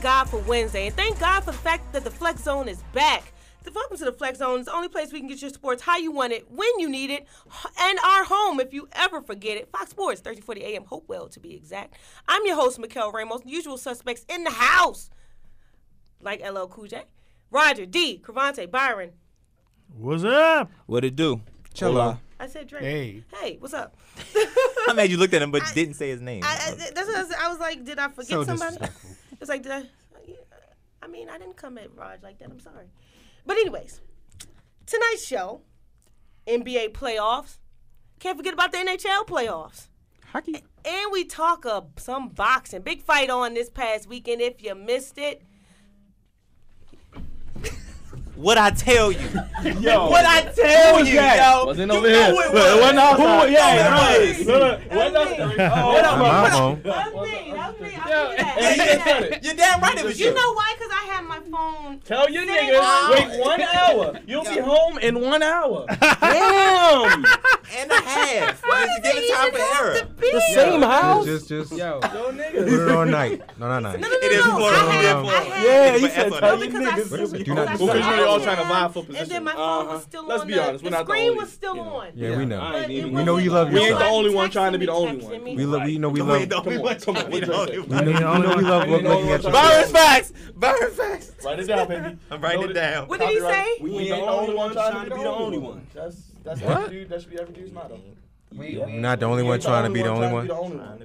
thank God for Wednesday, and thank God for the fact that the Flex Zone is back. Welcome to the Flex Zone. It's the only place we can get your sports how you want it, when you need it, and our home if you ever forget it. Fox Sports, 1340 AM, Hopewell to be exact. I'm your host, Mikkel Ramos. Usual suspects in the house, like LL Cool J, Roger, D, Cravante, Byron. What's up? What it do? Chilla. I said Drake. Hey, what's up? I made you look at him, but didn't say his name. That's what I was like, did I forget somebody? It's like, did I mean, I didn't come at Raj like that. I'm sorry. But anyways, tonight's show, NBA playoffs. Can't forget about the NHL playoffs. Hockey. And we talk some boxing. Big fight on this past weekend. If you missed it. What I tell you? Yo. What I tell you, yo? Wasn't over here. Look, it wasn't outside. You're damn right it was you. You know why? Because I have my phone. Tell your niggas, wait 1 hour. You'll be home in 1 hour. Damn. And a half. Just give it time for error. The same house? Just yo, niggas. put it on night. No, not night. It is Yeah, he said tell your niggas. Do not. Because really all trying to vie for position. And then my phone was still on. Let's be honest, we're not the only. The screen was still on. Yeah, we know. We know you love We ain't yourself. the only one trying to be the only one. We love. We know we love. Come on. We know we love looking at you. Byron facts. Write it down, baby. I'm writing it down. What did he say? We ain't the only one trying to be the only one. That should be every dude's motto. We're not the only one trying to be the only one.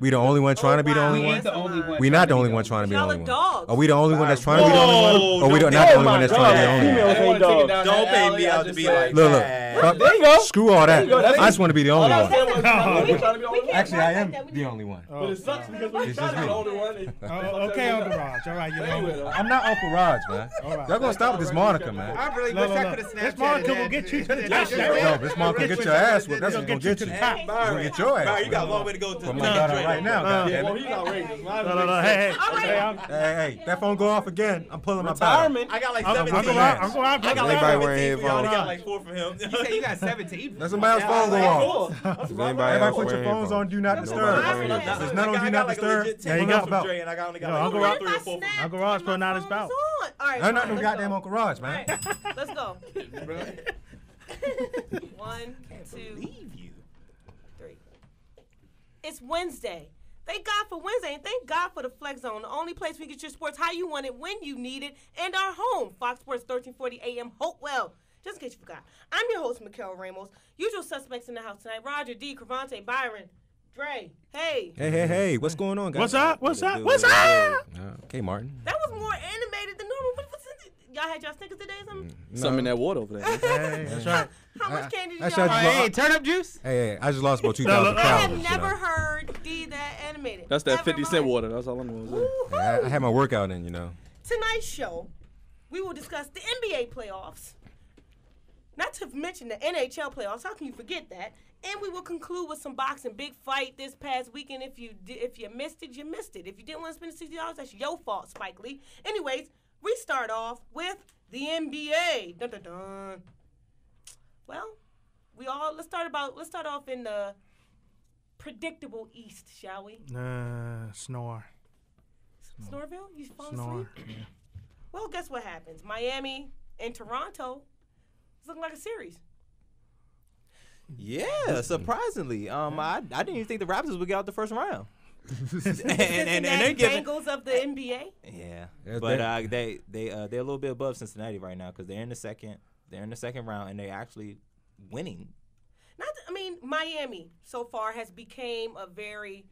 We the only one trying to be the only one. We not the only one trying to be the only one. Are we the only one that's trying to be the only one? Or we not the only one that's trying to be the only one? Don't pay me out to be like Look. There you go. Screw all that. I just want to be the only one. Actually, I am the only one. But it sucks because when you try to be the only one. Okay, Uncle Raj. All right, you know. I'm not Uncle Raj, man. Y'all gonna stop with this Monica, man. I really wish I could have snapped. This Monica will get you to the top. No, this Monica will get your ass whipped. That's what's gonna get you. Byron, Get your ass. you got a long way to go to. Oh my God, right now. Well, he's outrageous. No. Hey, That phone go off again. I'm pulling my power. I got like I'm 17. going out. I got like Everybody wearing 17. We only got headphones. like 4 from him. You said you got 17. Let somebody else's phone go off. Everybody put your phones on Do Not Disturb. There's none on Do Not Disturb. Yeah, you got about. and I only got Uncle like Raj- 3 or 4 from him. Uncle Raj putting out his bout. I'm not no goddamn Uncle Raj, man. Let's go. 1, 2, 3. It's Wednesday. Thank God for Wednesday, and thank God for the Flex Zone, the only place we get your sports how you want it, when you need it, and our home, Fox Sports 1340 AM, Hopewell. Just in case you forgot. I'm your host, Mikkel Ramos. Usual suspects in the house tonight, Roger, D, Cravante, Byron, Dre. Hey. Hey, what's going on, guys? What's up? Okay, Martin. That was more animated than normal. What's it? Y'all had y'all Snickers today or something? Something in that water over there. Hey, that's right. How much candy did That's y'all right. have? Hey, turnip juice? Hey, I just lost about 2,000 I calories. have never heard D that animated. That's that Ever 50 in my cent life. water. That's all I'm going to say. Woo-hoo. I had my workout in, you know. Tonight's show, we will discuss the NBA playoffs. Not to mention the NHL playoffs. How can you forget that? And we will conclude with some boxing. Big fight this past weekend. If you missed it, you missed it. If you didn't want to spend the $60, that's your fault, Spike Lee. Anyways, we start off with the NBA. Dun, dun, dun. Well, let's start off in the predictable East, shall we? Snore. Snorville? You fall Snore. asleep? Yeah. Well, guess what happens? Miami and Toronto is looking like a series. Yeah, surprisingly. I didn't even think the Raptors would get out the first round. and they're giving Bengals of the NBA. Yeah, but they're a little bit above Cincinnati right now because they're in the second round and they're actually winning. Miami so far has became a very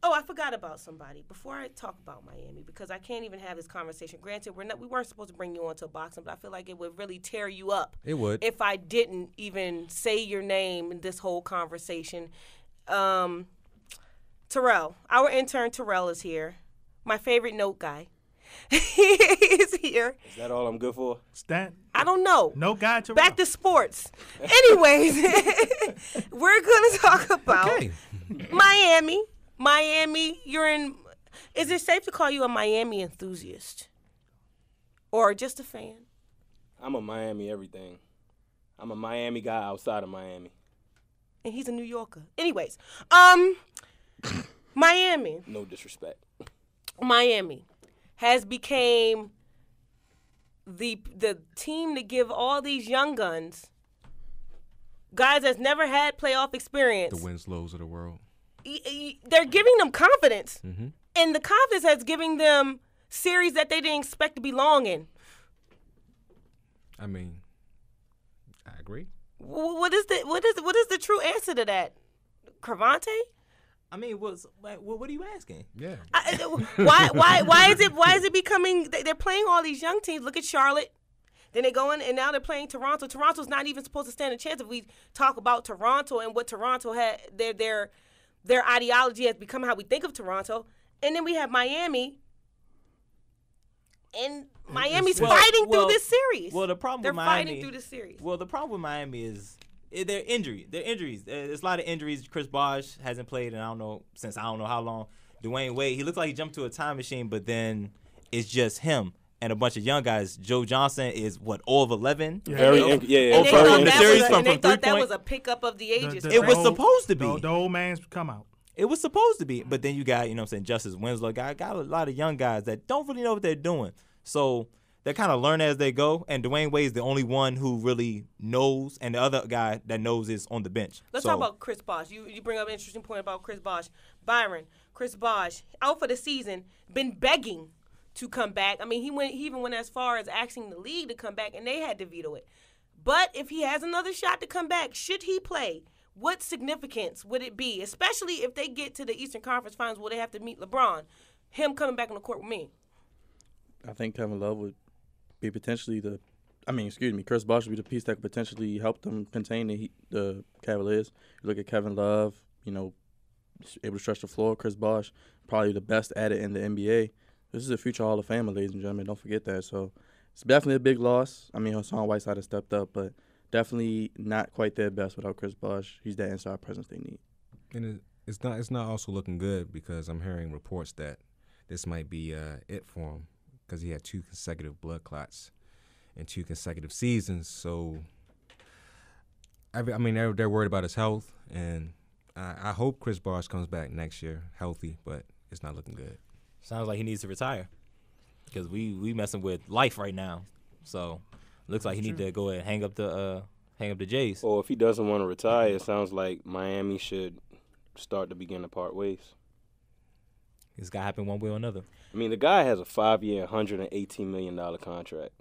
I forgot about somebody before I talk about Miami because I can't even have this conversation. Granted, we weren't supposed to bring you onto boxing, but I feel like it would really tear you up. It would. If I didn't even say your name in this whole conversation. Terrell, our intern Terrell is here. My favorite note guy. He's here. Is that all I'm good for? I don't know. No guy Terrell. Back to sports. Anyways, we're going to talk about Miami. Miami, is it safe to call you a Miami enthusiast? Or just a fan? I'm a Miami everything. I'm a Miami guy outside of Miami. And he's a New Yorker. Anyways, Miami. No disrespect. Miami has became the team to give all these young guys that's never had playoff experience. The Winslows of the world. They're giving them confidence. Mm-hmm. And the confidence that's giving them series that they didn't expect to belong in. I mean, I agree. What is the true answer to that? Cravante? I mean, what are you asking? Yeah. Why is it becoming? They're playing all these young teams. Look at Charlotte. Then they go in, and now they're playing Toronto. Toronto's not even supposed to stand a chance if we talk about Toronto and what Toronto had. Their ideology has become how we think of Toronto. And then we have Miami. And Miami's fighting through this series. Well, the problem they're with Miami, fighting through this series. Well, the problem with Miami is their injuries. There's a lot of injuries. Chris Bosh hasn't played in I don't know how long. Dwayne Wade, he looks like he jumped to a time machine, but then it's just him and a bunch of young guys. Joe Johnson is 0 of 11. And they thought that was a pickup of the ages. It was supposed to be. The old man's come out. It was supposed to be, but then you got, Justice Winslow, got a lot of young guys that don't really know what they're doing. So they kind of learn as they go, and Dwayne Wade's the only one who really knows, and the other guy that knows is on the bench. Let's talk about Chris Bosh. You bring up an interesting point about Chris Bosh. Byron, Chris Bosh, out for the season, been begging to come back. I mean, he even went as far as asking the league to come back, and they had to veto it. But if he has another shot to come back, should he play? What significance would it be, especially if they get to the Eastern Conference Finals where they have to meet LeBron? Him coming back on the court with me. I think Kevin Love would be potentially Chris Bosh would be the piece that could potentially help them contain the Cavaliers. You look at Kevin Love, able to stretch the floor. Chris Bosh, probably the best at it in the NBA. This is a future Hall of Famer, ladies and gentlemen. Don't forget that. So it's definitely a big loss. I mean, Hassan Whiteside has stepped up, but definitely not quite their best without Chris Bosh. He's that inside presence they need. And it's not also looking good because I'm hearing reports that this might be it for him because he had 2 consecutive blood clots in 2 consecutive seasons. So, I mean, they're worried about his health, and I hope Chris Bosh comes back next year healthy, but it's not looking good. Sounds like he needs to retire because we messing with life right now. So looks like he need to go ahead and hang up the Jays. Or if he doesn't want to retire, it sounds like Miami should start to begin to part ways. It's got to happen one way or another. I mean, the guy has a 5-year, $118 million contract.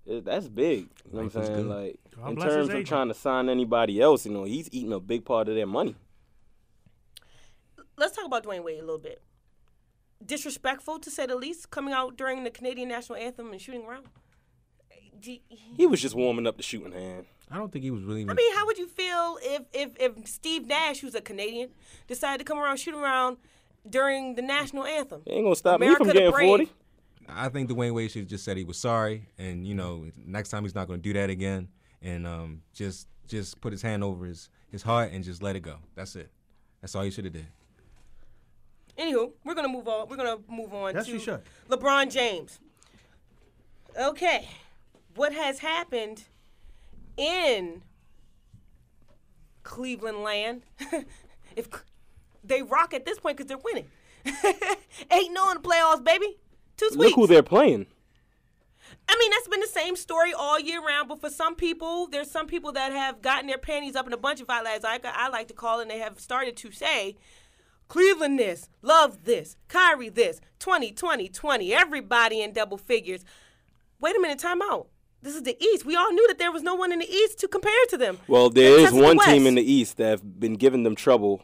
That's big. You know what I'm saying? Like, in terms of trying to sign anybody else, he's eating a big part of their money. Let's talk about Dwayne Wade a little bit. Disrespectful, to say the least, coming out during the Canadian national anthem and shooting around. He was just warming up the shooting hand. I don't think he was really. I mean, how would you feel if Steve Nash, who's a Canadian, decided to come around shoot around during the national anthem? It ain't gonna stop me from getting 40. I think Dwayne Wade should have just said he was sorry, and next time he's not going to do that again, and just put his hand over his heart and just let it go. That's it. That's all he should have did. Anywho, we're gonna move on. We're gonna move on Yes, to you should. LeBron James. Okay, what has happened in Cleveland land? If they rock at this point because they're winning, 8-0 in the playoffs, baby. 2 sweeps. Look who they're playing. I mean, that's been the same story all year round. But for some people, there's some people that have gotten their panties up in a bunch of violets, I like to call it, and they have started to say, Cleveland this, love this, Kyrie this, 20, everybody in double figures. Wait a minute, time out. This is the East. We all knew that there was no one in the East to compare to them. Well, there is one team in the East that have been giving them trouble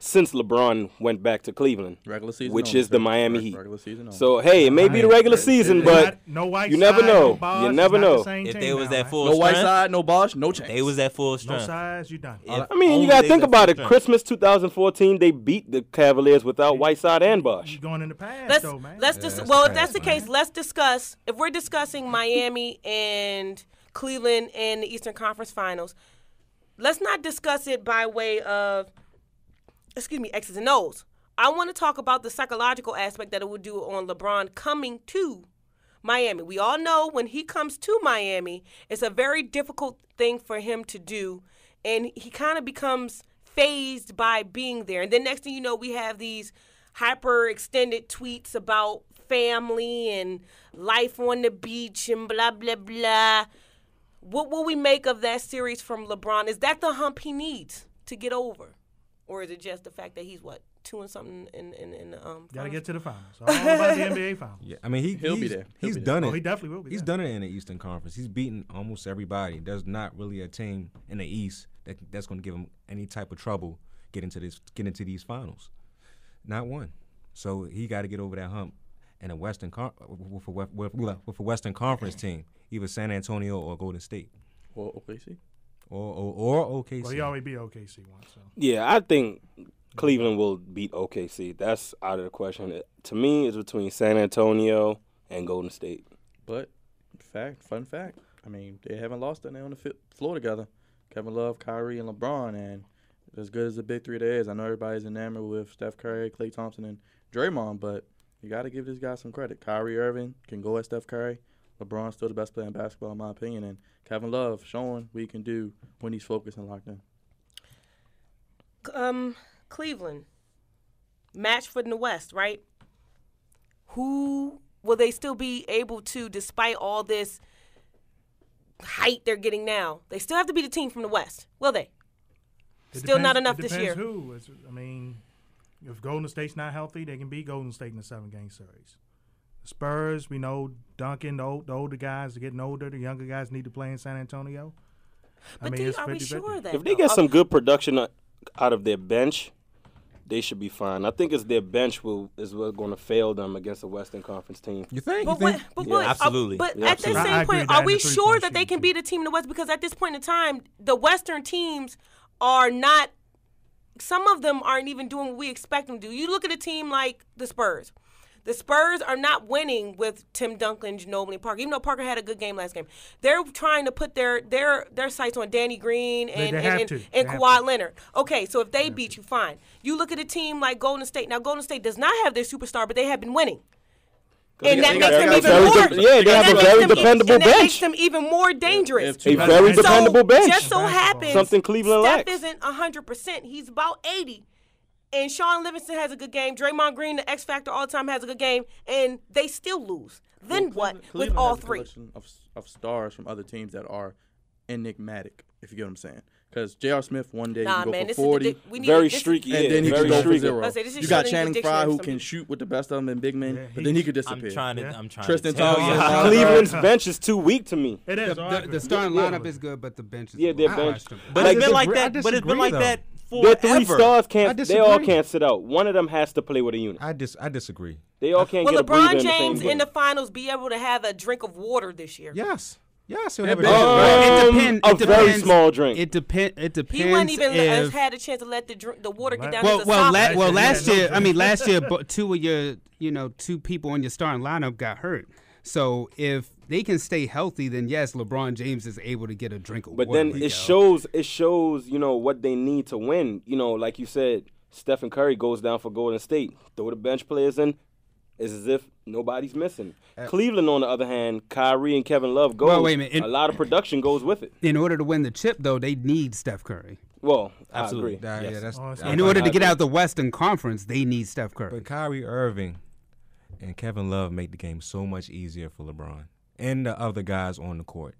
since LeBron went back to Cleveland, regular season which only, is the Miami Heat. Regular season only. So, hey, it may be the regular season, but you never know. You never know. If they was at full no strength, Whiteside, no Bosh, no chance. they was at full No strength. size, you done. I mean, you got to think about it. Christmas 2014, they beat the Cavaliers without Whiteside and Bosh. You going in the past, though, man. If that's the case, let's discuss. If we're discussing Miami and Cleveland and the Eastern Conference Finals, let's not discuss it by way of, X's and O's. I want to talk about the psychological aspect that it would do on LeBron coming to Miami. We all know when he comes to Miami, it's a very difficult thing for him to do, and he kind of becomes phased by being there. And then next thing you know, we have these hyper extended tweets about family and life on the beach and blah, blah, blah. What will we make of that series from LeBron? Is that the hump he needs to get over? Or is it just the fact that he's, 2 and something in the Got to get to the finals. All about the NBA finals. Yeah, I mean, he'll be there. He's done it. Oh, he definitely will be He's done it in the Eastern Conference. He's beaten almost everybody. There's not really a team in the East that's going to give him any type of trouble get into these finals. Not one. So he got to get over that hump. And with a Western Conference team, either San Antonio or Golden State, or OKC, or OKC. Well, he already beat OKC once. So. Yeah, I think Cleveland will beat OKC. That's out of the question. To me, it's between San Antonio and Golden State. But fun fact. I mean, they haven't lost it. They're on the floor together. Kevin Love, Kyrie, and LeBron. And as good as the big three there is, I know everybody's enamored with Steph Curry, Klay Thompson, and Draymond, but you got to give this guy some credit. Kyrie Irving can go at Steph Curry. LeBron's still the best player in basketball, in my opinion. And Kevin Love showing what he can do when he's focused and locked in. Cleveland, match for the West, right? Who will they still be able to, despite all this height they're getting now, they still have to be the team from the West, will they? Still not enough this year. Who. I mean, if Golden State's not healthy, they can beat Golden State in the 7-game series. The Spurs, we know Duncan, the older guys are getting older. The younger guys need to play in San Antonio. But are we sure that? If they get some good production out of their bench, they should be fine. I think it's their bench is what's going to fail them against a Western Conference team. You think? Absolutely. At the same point, are we sure that they can beat a team in the West? Because at this point in time, the Western teams are not. Some of them aren't even doing what we expect them to do. You look at a team like the Spurs. The Spurs are not winning with Tim Duncan, Ginobili, and Parker. Even though Parker had a good game last game, they're trying to put their sights on Danny Green and Kawhi Leonard. Okay, so if they beat you, fine. You look at a team like Golden State. Now, Golden State does not have their superstar, but they have been winning. And that makes them even more. Yeah, they have a very dependable bench. That makes them even more dangerous. A very dependable bench. Just so happens something Cleveland lacks. Steph isn't 100%. He's about 80%. And Sean Livingston has a good game. Draymond Green, the X Factor all the time, has a good game. And they still lose. Then what with all three? Cleveland has a collection of stars from other teams that are enigmatic, if you get what I'm saying. Because J.R. Smith one day can go for 40. Very streaky. And then he can go for 0. You got Channing Frye who can shoot with the best of them in big men, but then he could disappear. I'm trying Tristan to tell you. Thompson. Cleveland's bench is too weak to me. It is. The starting lineup is good, but the bench is their bench. But it's been like that. But it's been like that. Their 3 stars they all can't sit out. One of them has to play with a unit. I disagree. They all can't get a breather in the same game. Will LeBron James in the finals be able to have a drink of water this year? Yes, he'll have a very small drink. It depends. He wouldn't even had a chance to let the water get down his esophagus. Last year, 2 of your, 2 people on your starting lineup got hurt. So if they can stay healthy, then yes, LeBron James is able to get a drink of water. But then it shows, what they need to win. Like you said, Stephen Curry goes down for Golden State. Throw the bench players in. It's as if nobody's missing. Cleveland, on the other hand, Kyrie and Kevin Love go. Well, wait a minute. A lot of production goes with it. In order to win the chip, though, they need Steph Curry. Well, absolutely. I agree. In order to get out the Western Conference, they need Steph Curry. But Kyrie Irving and Kevin Love make the game so much easier for LeBron and the other guys on the court.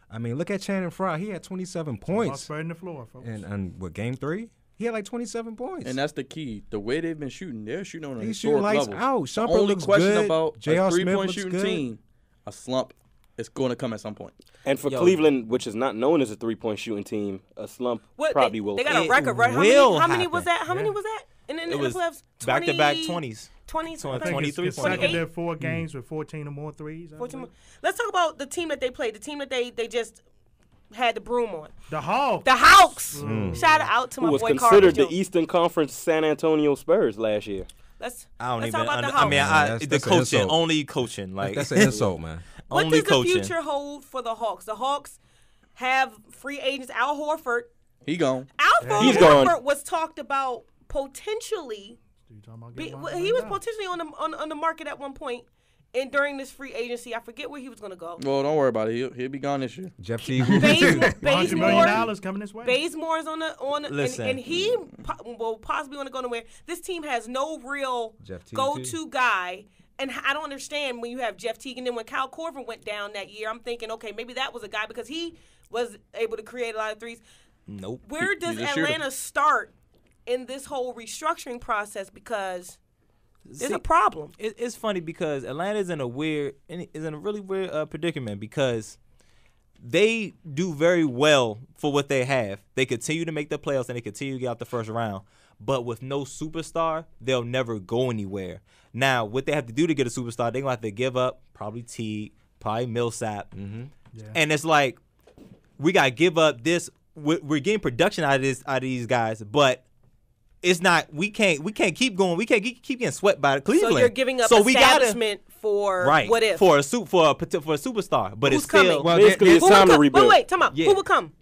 I mean, look at Channing Frye. He had 27 points. Spreading the floor, folks. And what, game 3? He had like 27 points. And that's the key. The way they've been shooting, they're shooting on a He's shooting historic lights level. out. Shumpert only looks question good. about J.R. a Smith three-point looks shooting good. team, a slump is going to come at some point. And for Cleveland, which is not known as a 3-point shooting team, a slump probably will. They got a record, right? How many was that? How many was that? In the playoffs? Back-to-back 20s. 23, Second, there 4 games with 14 or more threes. 14 more. Let's talk about the team that they played. The team that they just had the broom on. The Hawks. The Hawks. Shout out to my boy Carter. Who was considered the Eastern Conference San Antonio Spurs last year. Let's talk about the Hawks. I mean, the coaching, only coaching. Like that's an insult, man. What only does coaching. the future hold for the Hawks? The Hawks have free agents. Al Horford. He gone. He's Horford gone. was talked about potentially. He was potentially on the market at one point, and during this free agency, I forget where he was going to go. Well, don't worry about it. He'll be gone this year. Jeff Teague will be too. $100 million coming this way. Bazemore's on Listen. and he will possibly want to go nowhere. This team has no real Jeff Teague, go-to guy. And I don't understand when you have Jeff Teague, and then when Kyle Korver went down that year, I'm thinking, okay, maybe that was a guy because he was able to create a lot of threes. Nope. Where does He's a shooter. Atlanta start in this whole restructuring process? Because there's a problem. It's funny because Atlanta's in a really weird predicament because they do very well for what they have. They continue to make the playoffs and they continue to get out the first round. But with no superstar, they'll never go anywhere. Now, what they have to do to get a superstar, they're going to have to give up probably Teague, probably Millsap. Yeah. And it's like, we got to give up this. We're getting production out of these guys, but it's not. We can't keep going. We can't keep getting swept by Cleveland. So you're giving up we gotta, establishment for right, what if? for a superstar. But Who's it's still coming? Well, Basically, it's time to rebuild. Wait, time out. Yeah. Who will come?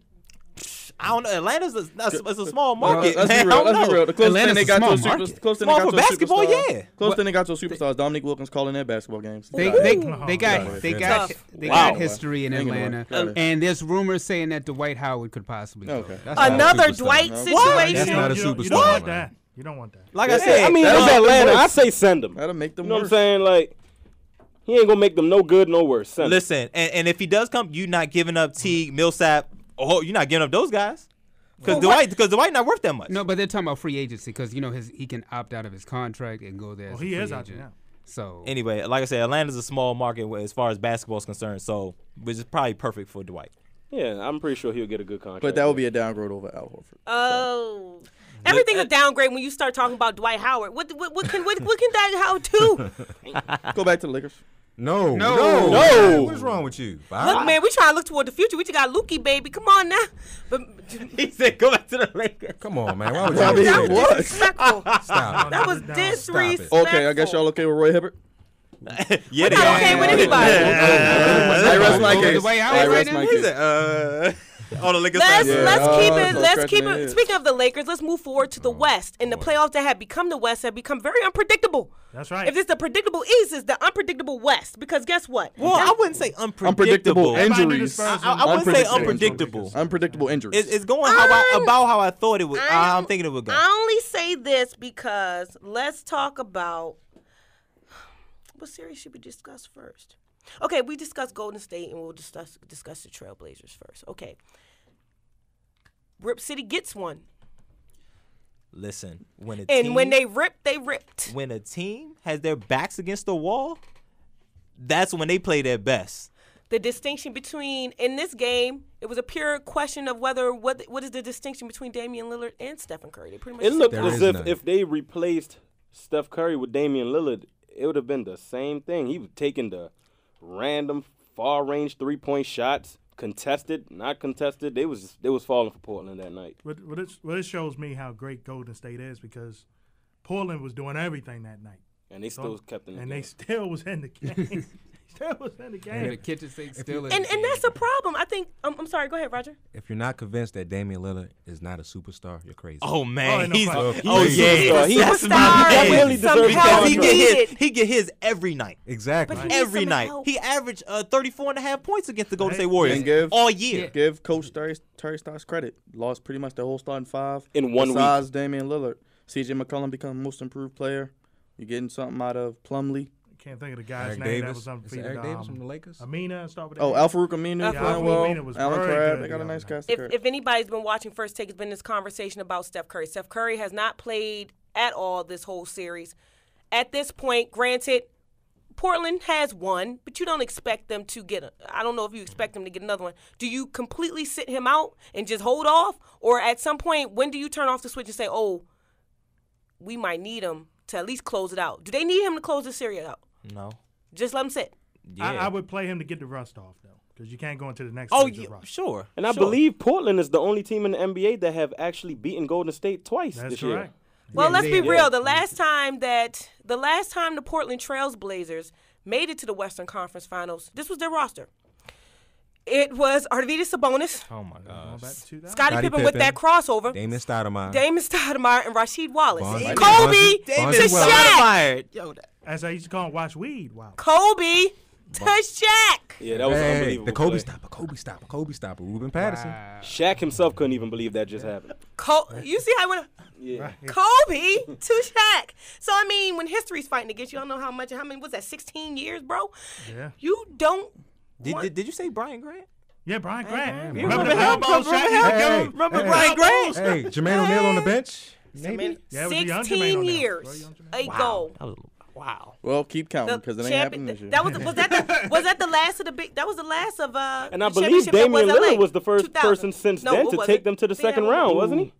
I don't know. Atlanta's a small market. Let's man. be real. I don't Let's be know. real. The closest thing Atlanta's they a got to a small market. superstar. Small for basketball, yeah. Closest thing they got to a superstar is Dominique Wilkins calling their basketball games. They Ooh. got Wow. history in Ain't gonna Atlanta, work. and there's rumors saying that Dwight Howard could possibly go. Okay. That's not a Another superstar. Dwight No. situation. That's not a You superstar. don't want man. that. You don't want that. Like I said, I mean, that'll it's make them Atlanta. worse. I say send him. That'll make them You know what I'm worse. saying? Like, he ain't gonna make them no good, no worse. Send him. listen, and if he does come, you're not giving up Teague, Millsap. Oh, you're not giving up those guys because Dwight not worth that much. No, but they're talking about free agency because he can opt out of his contract and go there. Well, as a he free is out agent. there now. So Anyway, like I said, Atlanta's a small market as far as basketball is concerned, so which is probably perfect for Dwight. Yeah, I'm pretty sure he'll get a good contract. But that would be a downgrade over Al Horford. Oh. Everything's a downgrade when you start talking about Dwight Howard. What can Dwight Howard do? Go back to the Lakers. No. No. What is wrong with you? Look, man, we trying to look toward the future. We just got Lukey, baby. Come on now. But He said, "Go back to the Lakers." Come on, man. Why would I you mean, say it that? was. disrespectful. Stop. That was Stop it. disrespectful. Okay, I guess y'all okay with Roy Hibbert? Yeah, they not are. okay with anybody. I rest my Oh, case. Dwight Howard I right rest now? my He case. said, all the Lakers Let's fans. keep it. so Let's scratching keep their it. heads. Speaking of the Lakers, let's move forward to the West. And the playoffs that have become the West have become very unpredictable. That's right. If it's the predictable East, it's the unpredictable West. Because guess what? Well, I wouldn't say unpredictable. Everybody knew the Injuries. Spurs I wouldn't say Unpredictable. unpredictable. Unpredictable injuries. It's going about how I thought it would. How I'm thinking it would go. I only say this because let's talk about what series should we discuss first. Okay, we discussed Golden State and we'll discuss the Trailblazers first. Okay. Rip City gets one. Listen, when They ripped. when a team has their backs against the wall, that's when they play their best. The distinction between, in this game, it was a pure question of what is the distinction between Damian Lillard and Stephen Curry. They pretty much It looked There as is if none. if they replaced Steph Curry with Damian Lillard, it would have been the same thing. He was taking the random far-range three-point shots, contested, not contested. They was falling for Portland that night. But it shows me how great Golden State is because Portland was doing everything that night. And they still kept in the And game. they still was in the game. Still was in the and the game. kitchen sink still is. And that's a problem. I think. I'm sorry. Go ahead, Roger. If you're not convinced that Damian Lillard is not a superstar, you're crazy. Oh man, ain't no he's question. oh He's a yeah, superstar. He's a that's superstar. my That man. really deserves Somehow a He contract. get his every night. Exactly. But he needs Every some night. help. He averaged 34.5 points against the Golden Hey, State Warriors and give- all year. Give Coach Terry Stotts credit. Lost pretty much the whole starting five. In 1 week. Besides Damian Lillard. C.J. McCollum become most improved player. You're getting something out of Plumlee. Can't think of the guy's Eric name Davis. that was Is it undefeated. Eric Davis from the Lakers? Amina, start with Oh, that. Al-Farouq Aminu Al-Farouq playing well. Aminu was Alan very Crabb. good They got a the nice other night. cast of characters. If anybody's been watching First Take, it's been this conversation about Steph Curry. Steph Curry has not played at all this whole series. At this point, granted, Portland has won, but you don't expect them to get I don't know if you expect them to get another one. Do you completely sit him out and just hold off? Or at some point, when do you turn off the switch and say, oh, we might need him to at least close it out? Do they need him to close the series out? No. Just let him sit. Yeah. I would play him to get the rust off, though, because you can't go into the next oh, stage yeah, of rust. sure. And I sure. believe Portland is the only team in the NBA that have actually beaten Golden State twice That's this correct. year. Well, let's be yeah. real. The last time the Portland Trailblazers made it to the Western Conference Finals, this was their roster. It was Arvydas Sabonis, Oh my Going gosh. back to 2000. Scottie Scottie Pippen with that crossover, Damon Stoudemire. Damon Stoudemire, and Rasheed Wallace. Bonzi- Kobe Bonzi- to Bonzi Wells. Shaq. Stoudemire. Yo, as I used to call him, watch weed. Wow. Kobe to Shaq. Yeah, that was an unbelievable The Kobe play. stopper. Ruben Patterson. Shaq himself couldn't even believe that just happened. You see how it went? Yeah. Kobe to Shaq. So I mean, when history's fighting against you, I don't know how many was that? 16 years, bro. Yeah. You don't. Did you say Brian Grant? Yeah, Brian Grant. Yeah, Remember the remember him? elbow shot? Remember Brian Grant? Hey, Jermaine O'Neal on the bench. Maybe. Yeah, it was a young Jermaine 16 O'Neal. years Very young Jermaine. ago. Wow. Well, keep counting because it ain't happening this year. That was that the last of the big? That was the last of And I the believe championship that Damian was LA, Lillard was the first 2000. person since No, then what to was take it? them to the Say that second one. round, wasn't he?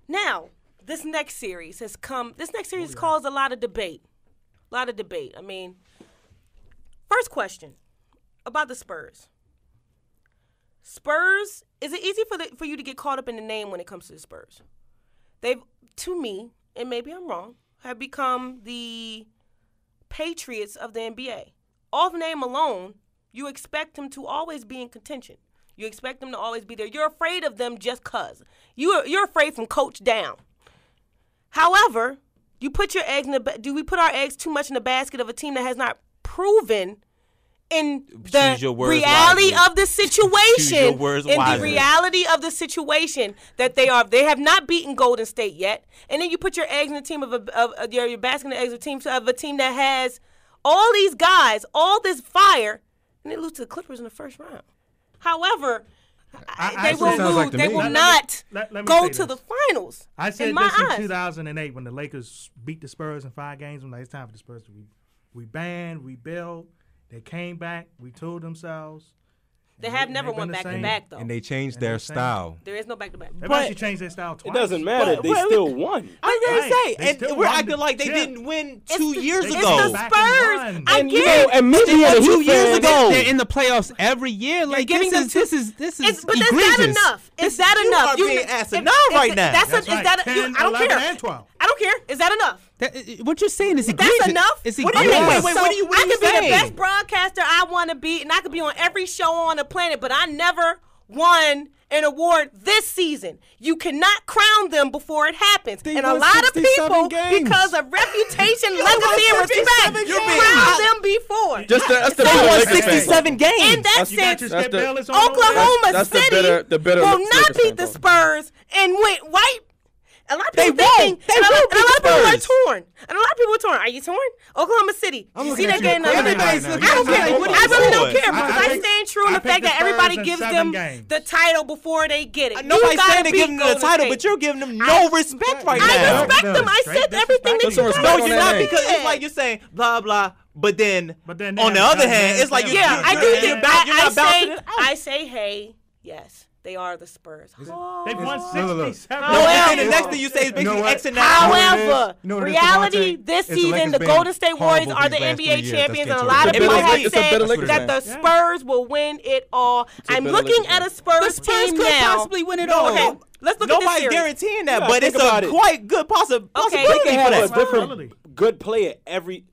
Now, this next series has come. This next series caused a lot of debate. I mean, first question about the Spurs. Spurs, is it easy for you to get caught up in the name when it comes to the Spurs? They've, to me, and maybe I'm wrong, have become the Patriots of the NBA. Off name alone, you expect them to always be in contention. You expect them to always be there. You're afraid of them just cause. You're afraid from coach down. However, do we put our eggs too much in the basket of a team that has not proven in the reality of the situation, the reality of the situation that they have not beaten Golden State yet, and then you put your eggs in the team your basket in the eggs of a team that has all these guys, all this fire, and they lose to the Clippers in the first round. However, they will lose. They will not go to the finals. I said in my this in eyes. 2008 when the Lakers beat the Spurs in 5 games. When it's time for the Spurs to rebuild. They came back, retooled themselves. They have never won back-to-back, though. And they changed their style. There is no back-to-back. They've actually changed their style twice. It doesn't matter. They still won. I was gonna say, They still and we're won acting the like they chip. didn't win 2 years It's ago. the Spurs. I And get it. and me being a Heat 2 years fan, ago. They're in the playoffs every year. Like giving them this is But is egregious. that enough? Is that You enough? are being asinine right now. That's Is right. that 10, I don't 11, care. and 12. I don't care. Is that enough? What you're saying is egregious. That's enough. It's What do you egregious. mean? Wait, what are you I could be saying? the best broadcaster I want to be, and I could be on every show on the planet, but I never won an award this season. You cannot crown them before it happens. They And a won lot of 67 people, games. because of reputation, legacy, and respect, crowned them before. That's the They bitter won Lakers fan. 67 games. In that You got sense, your That's Skip the- Bayless on Oklahoma That's the City bitter will Lakers not fan beat the talk. Spurs and went white. A lot of They people won't. thinking, They and a will lot beat of people the are Spurs. torn. And a lot of people are torn. Are you torn? Oklahoma City. I'm You looking see at that game you the other crazy day? right now. I don't care. What are I you really don't doing? care because I think- stand true in I the fact picked the that everybody Spurs in gives 7 them games. the title before they get it. Nobody's You gotta saying to beat give them the Golden title, State. but you're giving them no respect right I now. respect them. I Straight said everything that you disrespect. guys No, on you're that not, name. because it's like you're saying blah blah, but then they on the haven't other done hand, that. it's like you're Yeah, I do you're think not bouncing it out. I say, hey, yes, they are the Spurs. They've won look. 67 No, and then the However- next thing you say is basically what? X and However, You know what it is, reality Devontae? this It's the season, Lakers the being Golden State Warriors horrible are the these last NBA 3 years. champions, Let's and a get lot to of it. people It's a have bitter said Lakers that the fan. Spurs will win it all. I'm bitter looking Lakers at a fan. Spurs The Spurs team could now. possibly win it No, all. Okay, let's look at this Nobody's series. guaranteeing that, Yeah, but think it's about a it. quite good possibility Okay. for They can have a that. different good player every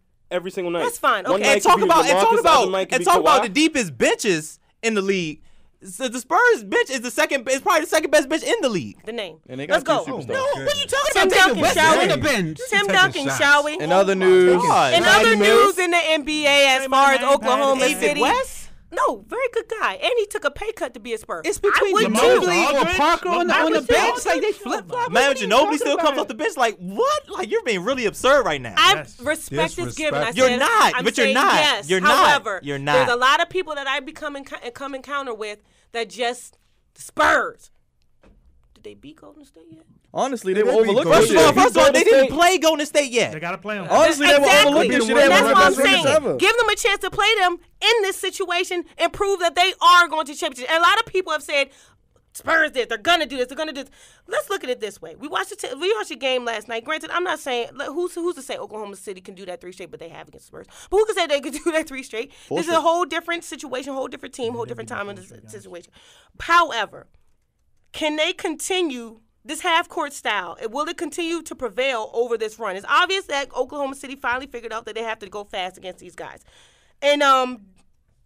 single night. That's fine. One Okay. night And could talk be about LaMarcus, other night could be talk about Kawhi. the deepest benches in the league. So the Spurs bench is probably the second best bench in the league. The name. And they got Let's two go. superstars. No, What are you talking Tim about? Duncan, David West shall on we? the bench. Tim taking Duncan, shots. shall we? In other news, God. In Patty other Mills. news in the NBA, as Say far my as name, Oklahoma Patty. City. David West? No, very good guy. And he took a pay cut to be a Spurs. It's I between would Lamar too. Aldridge. Ginobili or Parker on the Lamar bench. Aldridge. Like they flip flop. Man, Ginobili still comes off the bench. Like what? Like you're being really absurd right now. I Yes. respect is given. I You're said, not, I'm but you're saying not. Yes. You're not. However, You're not. there's a lot of people that I come encounter with that just Spurs. Did they beat Golden State yet? honestly, they They were beat overlooked Golden this First of all, year. they didn't play Golden State They yet. got to play them. Honestly, they were overlooked this year. They And were that's one of what I'm the best records saying. ever. Give them a chance to play them in this situation and prove that they are going to championship. And a lot of people have said, Spurs this, they're gonna do this, they're gonna do this. Let's look at it this way. We watched the game last night. Granted, I'm not saying who's to say Oklahoma City can do that 3 straight, but they have against Spurs. But who can say they could do that 3 straight? This is a whole different situation, whole different team, whole different time in the situation. However, can they continue this half-court style? Will it continue to prevail over this run? It's obvious that Oklahoma City finally figured out that they have to go fast against these guys. And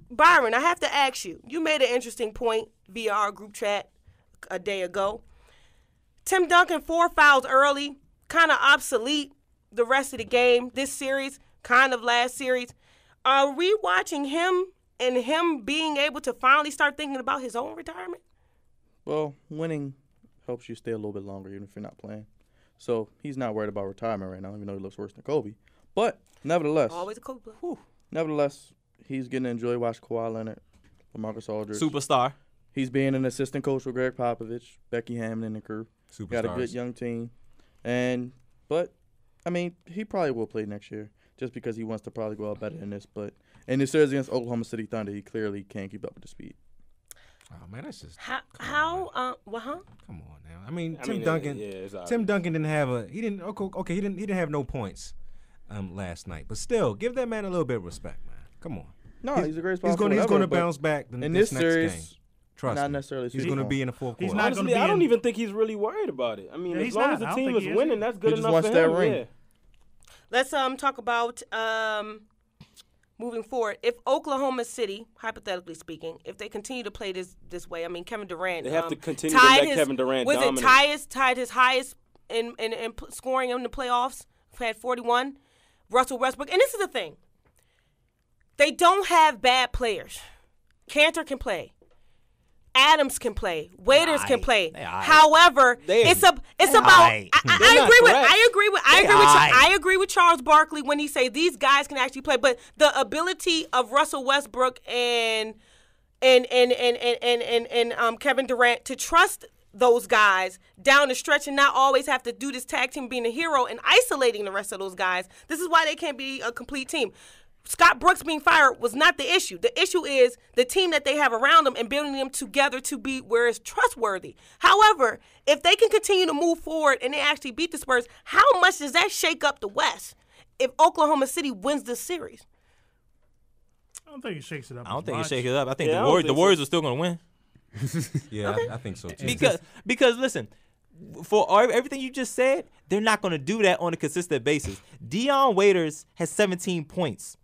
Byron, I have to ask you. You made an interesting point via our group chat a day ago. Tim Duncan, 4 fouls early, kind of obsolete the rest of the game. This series, kind of last series. Are we watching him and him being able to finally start thinking about his own retirement? Well, winning helps you stay a little bit longer, even if you're not playing. So he's not worried about retirement right now, even though he looks worse than Kobe. But nevertheless, Always a Kobe player. nevertheless, he's getting to enjoy watching Kawhi Leonard, LaMarcus Aldridge. Superstar. He's being an assistant coach with Greg Popovich, Becky Hammond, and the crew. Got a good young team. But I mean, he probably will play next year just because he wants to probably go out better than this. But in the series against Oklahoma City Thunder, he clearly can't keep up with the speed. Oh man, that's just How? Come on now. I mean, Tim Duncan. it's all right. Tim Duncan didn't have he didn't have no points last night. But still, give that man a little bit of respect, man. Come on. No, he's a great He's spot. going to bounce back in this this next series. game. Trust Not me. necessarily. He's going to be in the fourth He's quarter. not Honestly, gonna be I don't in- even think he's really worried about it. I mean, Yeah, as he's long not. as the I don't team think is he is winning, either. that's good He just enough wants for that him. ring. Yeah. Let's talk about moving forward. If Oklahoma City, hypothetically speaking, if they continue to play this way, I mean, Kevin Durant, They have to continue to tied let his, Kevin Durant was dominate. it tied his highest in scoring in the playoffs? Had 41. Russell Westbrook, and this is the thing. They don't have bad players. Cantor can play. Adams can play. Waiters can play. However, it's about. I agree with Charles Barkley when he say these guys can actually play. But the ability of Russell Westbrook and Kevin Durant to trust those guys down the stretch and not always have to do this tag team being a hero and isolating the rest of those guys. This is why they can't be a complete team. Scott Brooks being fired was not the issue. The issue is the team that they have around them and building them together to be where it's trustworthy. However, if they can continue to move forward and they actually beat the Spurs, how much does that shake up the West if Oklahoma City wins this series? I don't think it shakes it up. I don't as think it much. shakes it up. I think Yeah, I the don't Warriors, think the Warriors are still going to win. Yeah, I think so too. Because listen, for everything you just said, they're not going to do that on a consistent basis. Dion Waiters has 17 points.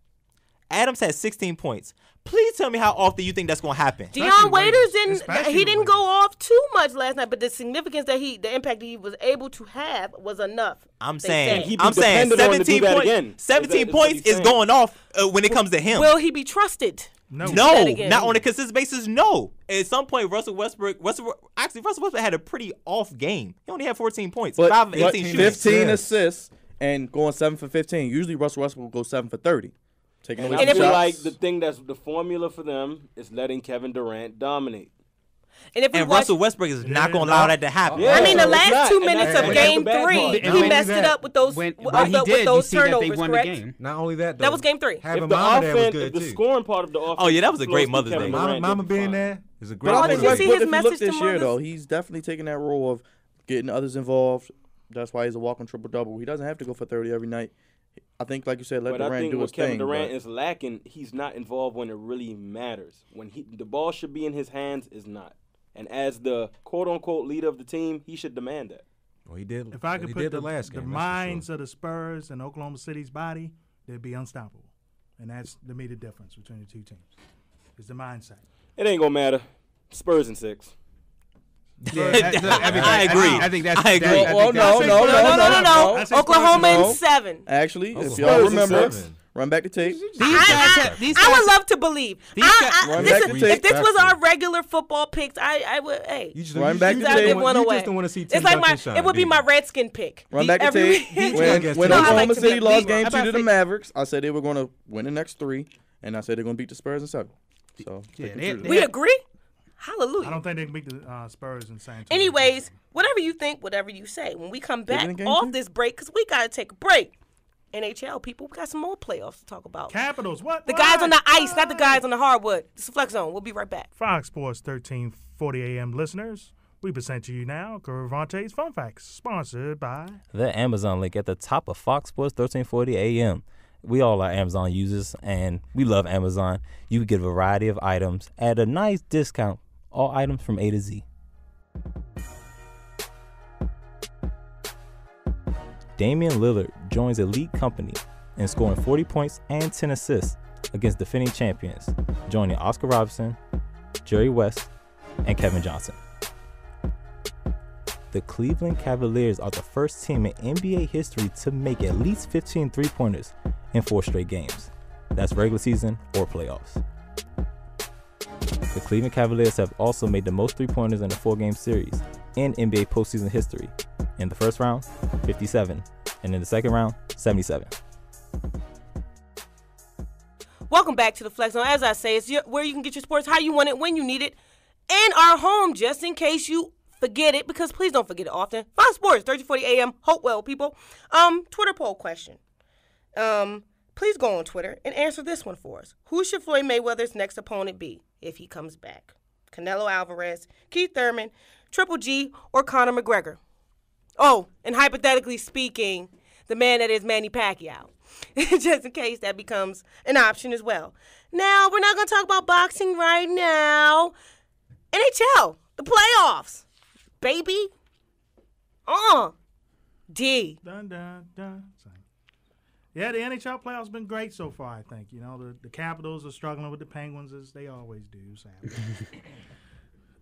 Adams has 16 points. Please tell me how often you think that's going to happen. Dion Waiters Especially he didn't Waiters. go off too much last night, but the significance the impact that he was able to have was enough. I'm they saying, say. He'd be I'm saying dependent on to do 17 that points. again. 17 Is what points he's is saying. going off when it comes to him. Will he be trusted? No. No, that again. not on a consistent basis. No. At some point, Russell Westbrook had a pretty off game. He only had 14 points, But 5 of 18 shooting. 15 assists and going 7 for 15. Usually Russell Westbrook will go 7 for 30. Taking away I some if feel shots. like the thing that's the formula for them is letting Kevin Durant dominate. And if we And watch, Russell Westbrook is not going to allow that to happen. Yeah. I mean, the it's last not, 2 and minutes that's- of and that's the Game bad 3, part. he Not only messed it that, up with those when with he did, those you see that turnovers. they won correct? the game. Not only that, though. That was Game 3. Having If the Mama there was offense, good if the too. scoring part of the offense, Oh, yeah, that was a great flows through Mother's Kevin Day. Durant, Mama they'll be being fine. there is a great. Bro, But did I you think see Westbrook, his if you message look this to year, mothers? though, he's definitely taking that role of getting others involved. That's why he's a walking triple-double. He doesn't have to go for 30 every night. I think, like you said, let But I Durant think do what his Kevin thing. Durant but- is lacking, he's not involved when it really matters. When the ball should be in his hands, is not. And as the quote-unquote leader of the team, he should demand that. Well, he did. If I could he put did the last game, the that's for minds sure. of the Spurs and Oklahoma City's body, they'd be unstoppable. And that's, to me, the difference between the two teams. It's the mindset. It ain't gonna matter. Spurs in 6. Yeah, I agree. I think that's. I agree. Well, no. I say Oklahoma no. in 7. Actually, if Oklahoma y'all Spurs in remember, 6. run back the tape. I would love to believe. These guys- Run Listen, back the if this tape. was our regular football picks, I would. Hey, You just, Run you back just the don't tape. want- One you away. just don't want to see Tim It's like Duncan shine, it would be do my you? Redskin pick. Run back the Every- tape. He- When No, when I like Oklahoma to City be a lost believer. Game I'm 2 to about the to- Mavericks, I said they were going to win the next 3, and I said they're going to beat the Spurs in 7. So Yeah, take the they- truth. We agree. I Hallelujah. don't think they can beat the Spurs in San Antonio. Anyways, whatever you think, whatever you say. When we come Give it back in game off 2. this break, because we got to take a break. NHL people, we got some more playoffs to talk about. Capitals, what? The guys on the ice, not the What? guys on the hardwood. This is Flex Zone. We'll be right back. Fox Sports 1340 AM listeners, we present to you now Caravante's Fun Facts, sponsored by The Amazon link at the top of Fox Sports 1340 AM. We all are Amazon users, and we love Amazon. You get a variety of items at a nice discount. All items from A to Z. Damian Lillard joins elite company in scoring 40 points and 10 assists against defending champions, joining Oscar Robertson, Jerry West, and Kevin Johnson. The Cleveland Cavaliers are the first team in NBA history to make at least 15 three-pointers in 4 straight games. That's regular season or playoffs. The Cleveland Cavaliers have also made the most three-pointers in a 4-game series in NBA postseason history. In the first round, 57, and in the second round, 77. Welcome back to the Flex Zone. As I say, it's where you can get your sports how you want it, when you need it, and our home, just in case you forget it, because please don't forget it often. Fox Sports, 1340 AM. Hopewell, people. Twitter poll question. Please go on Twitter and answer this one for us. Who should Floyd Mayweather's next opponent be if he comes back? Canelo Alvarez, Keith Thurman, Triple G, or Conor McGregor? Oh, and hypothetically speaking, the man that is Manny Pacquiao. Just in case that becomes an option as well. Now, we're not going to talk about boxing right now. NHL, the playoffs. Baby. D. Dun, dun, dun. Yeah, the NHL playoffs been great so far, I think. You know, the Capitals are struggling with the Penguins, as they always do, sadly.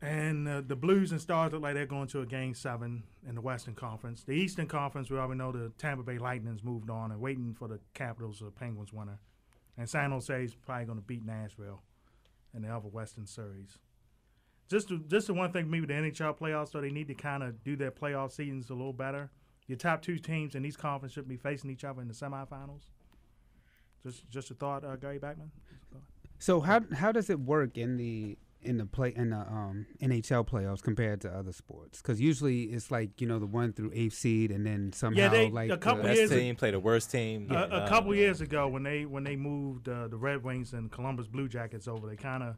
And the Blues and Stars look like they're going to a Game 7 in the Western Conference. The Eastern Conference, we already know the Tampa Bay Lightning's moved on and waiting for the Capitals or Penguins winner. And San Jose is probably going to beat Nashville in the other Western Series. Just the one thing maybe the NHL playoffs, though, they need to kind of do their playoff seasons a little better. Your top 2 teams in these conferences should be facing each other in the semifinals. Just a thought, Gary Backman. So how does it work in the NHL playoffs compared to other sports? Because usually it's like, you know, the 1 through 8th seed, and then somehow a couple the best team play the worst team. A couple years ago, when they moved the Red Wings and Columbus Blue Jackets over, they kind of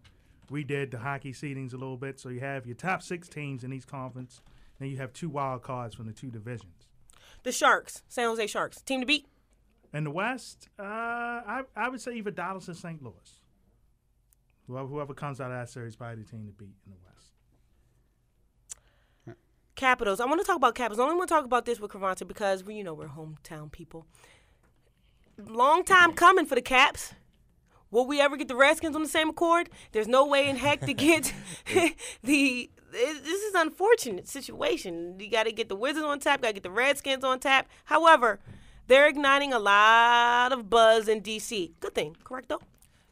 redid the hockey seedings a little bit. So you have your top 6 teams in each conference, and you have 2 wild cards from the 2 divisions. The Sharks, San Jose Sharks, team to beat. In the West, I would say either Dallas or St. Louis. Whoever comes out of that series is probably the team to beat in the West. Capitals. I want to talk about Capitals. I only want to talk about this with Cravante because we're hometown people. Long time coming for the Caps. Will we ever get the Redskins on the same accord? There's no way in heck to get this is an unfortunate situation. You got to get the Wizards on tap, got to get the Redskins on tap. However, they're igniting a lot of buzz in D.C. Good thing, correct though?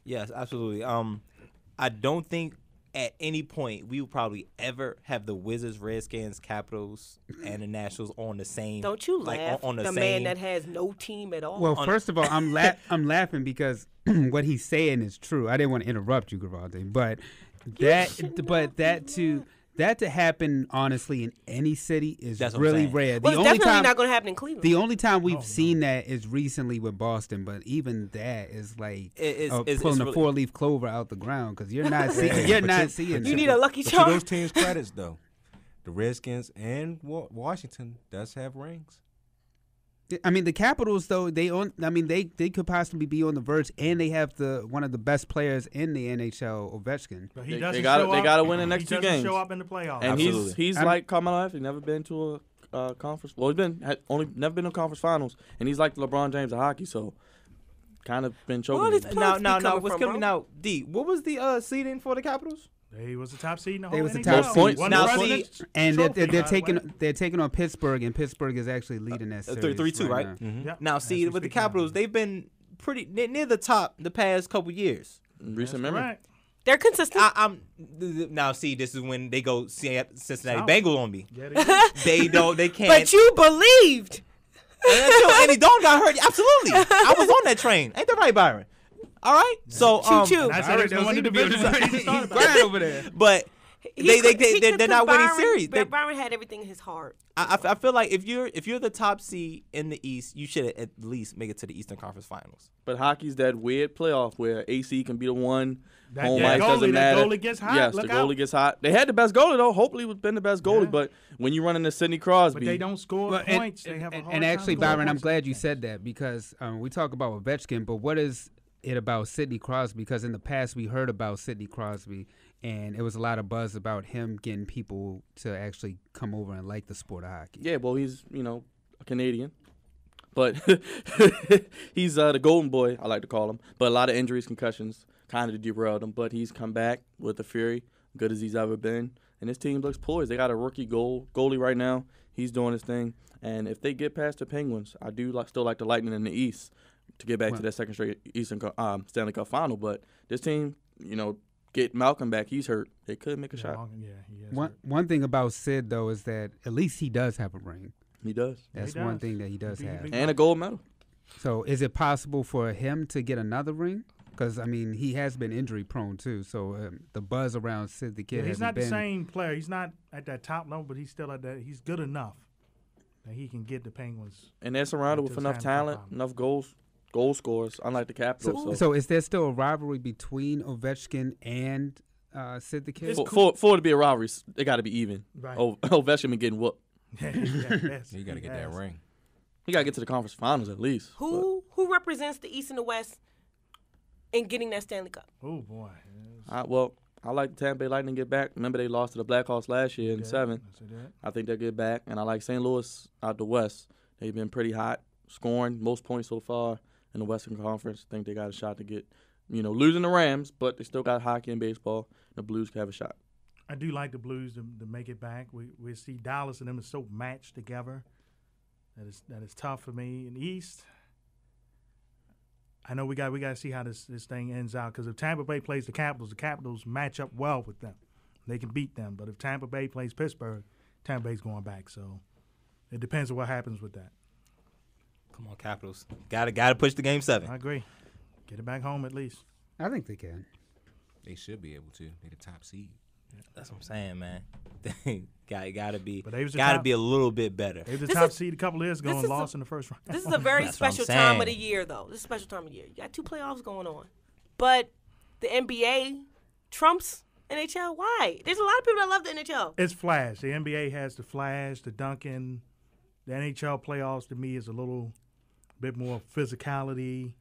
Yes, absolutely. I don't think at any point we will probably ever have the Wizards, Redskins, Capitals, and the Nationals on the same. Don't you laugh? On the same man that has no team at all. Well, first of all, I'm laughing because what he's saying is true. I didn't want to interrupt you, Cravante, but that to happen honestly in any city is really rare. Well, it's definitely not going to happen in Cleveland. The only time we've seen that is recently with Boston, but even that is like pulling a 4-leaf clover out the ground because you're not seeing. You're not seeing. You need a lucky But charm. to those teams' credits, though, the Redskins and Washington does have rings. I mean, the Capitals, though, they could possibly be on the verge, and they have one of the best players in the NHL, Ovechkin. But They got to win the next 2 games. He doesn't show up in the playoffs. And he's like Carmelo. He's never been to a conference. Well, never been to conference finals, and he's like LeBron James of hockey. So, kind of been choking. Now, what's coming now? D, what was the seeding for the Capitals? They was the top seed in the whole They was the NHL. top points. Now, see, And trophy, they're taking on Pittsburgh, and Pittsburgh is actually leading that series. 3-2, right? now. Mm-hmm. Yep. Now, see, with the Capitals, they've been pretty near the top the past couple years. Recent memory. Right. They're consistent. Now, see, this is when they go Cincinnati South. Bengals on me. Yeah, They can't. But you believed. And he don't got hurt. Absolutely, I was on that train. Ain't that right, Byron? All right. So, Choo-choo. I said there's no one in the division. Right over there. but they're not winning series. Byron had everything in his heart. I feel like if you're the top seed in the East, you should at least make it to the Eastern Conference Finals. But hockey's that weird playoff where AC can be the one. That Home ice goalie, doesn't matter. That goalie gets hot. Yes, Look the goalie out. gets hot. They had the best goalie though. Hopefully, would been the best goalie. Yeah. But when you run into Sidney Crosby, But they don't score Well, points. They have a hard and actually, time scoring Byron, I'm points. glad you said that because we talk about Ovechkin, but what is it about Sidney Crosby? Because in the past, we heard about Sidney Crosby, and it was a lot of buzz about him getting people to actually come over and like the sport of hockey. yeah, well, he's a Canadian, but he's the golden boy, I like to call him. But a lot of injuries, concussions, kind of derailed him. But he's come back with the fury, good as he's ever been, and his team looks poised. They got a rookie goalie right now. He's doing his thing, and if they get past the Penguins, I do still like the Lightning in the East. to get back to that second straight Stanley Cup final. But this team, get Malcolm back. He's hurt. They could make a shot. He is One thing about Sid, though, is that at least he does have a ring. He does. That's one thing that he does have. And a gold medal. So is it possible for him to get another ring? Because, I mean, he has been injury prone, too. So the buzz around Sid the Kid he's not been the same player. He's not at that top level, but he's still at that. He's good enough that he can get the Penguins. And they're surrounded with enough talent, enough goal scorers, unlike the Capitals. So is there still a rivalry between Ovechkin and Sid the Kid? For it to be a rivalry, they got to be even. Right. Ovechkin been getting whooped. You got to get that ring. He got to get to the conference finals at least. Who represents the East and the West in getting that Stanley Cup? Oh, boy. I like the Tampa Bay Lightning get back. Remember, they lost to the Blackhawks last year in 7. I think they'll get back. And I like St. Louis out the West. They've been pretty hot, scoring most points so far in the Western Conference. I think they got a shot to get, losing the Rams, but they still got hockey and baseball. The Blues can have a shot. I do like the Blues to make it back. We see Dallas and them is so matched together that is tough for me. In the East, I know we got to see how this thing ends out, because if Tampa Bay plays the Capitals match up well with them. They can beat them. But if Tampa Bay plays Pittsburgh, Tampa Bay's going back. So it depends on what happens with that. Come on, Capitals. Gotta push the Game 7. I agree. Get it back home at least. I think they can. They should be able to. They're the top seed. That's what I'm saying, man. Gotta be a little bit better. They were the top seed a couple of years ago and lost in the first round. This is a very special time of the year, though. This is a special time of the year. You got 2 playoffs going on. But the NBA trumps NHL. Why? There's a lot of people that love the NHL. It's flash. The NBA has the flash, the dunking. The NHL playoffs, to me, is a little bit more physicality.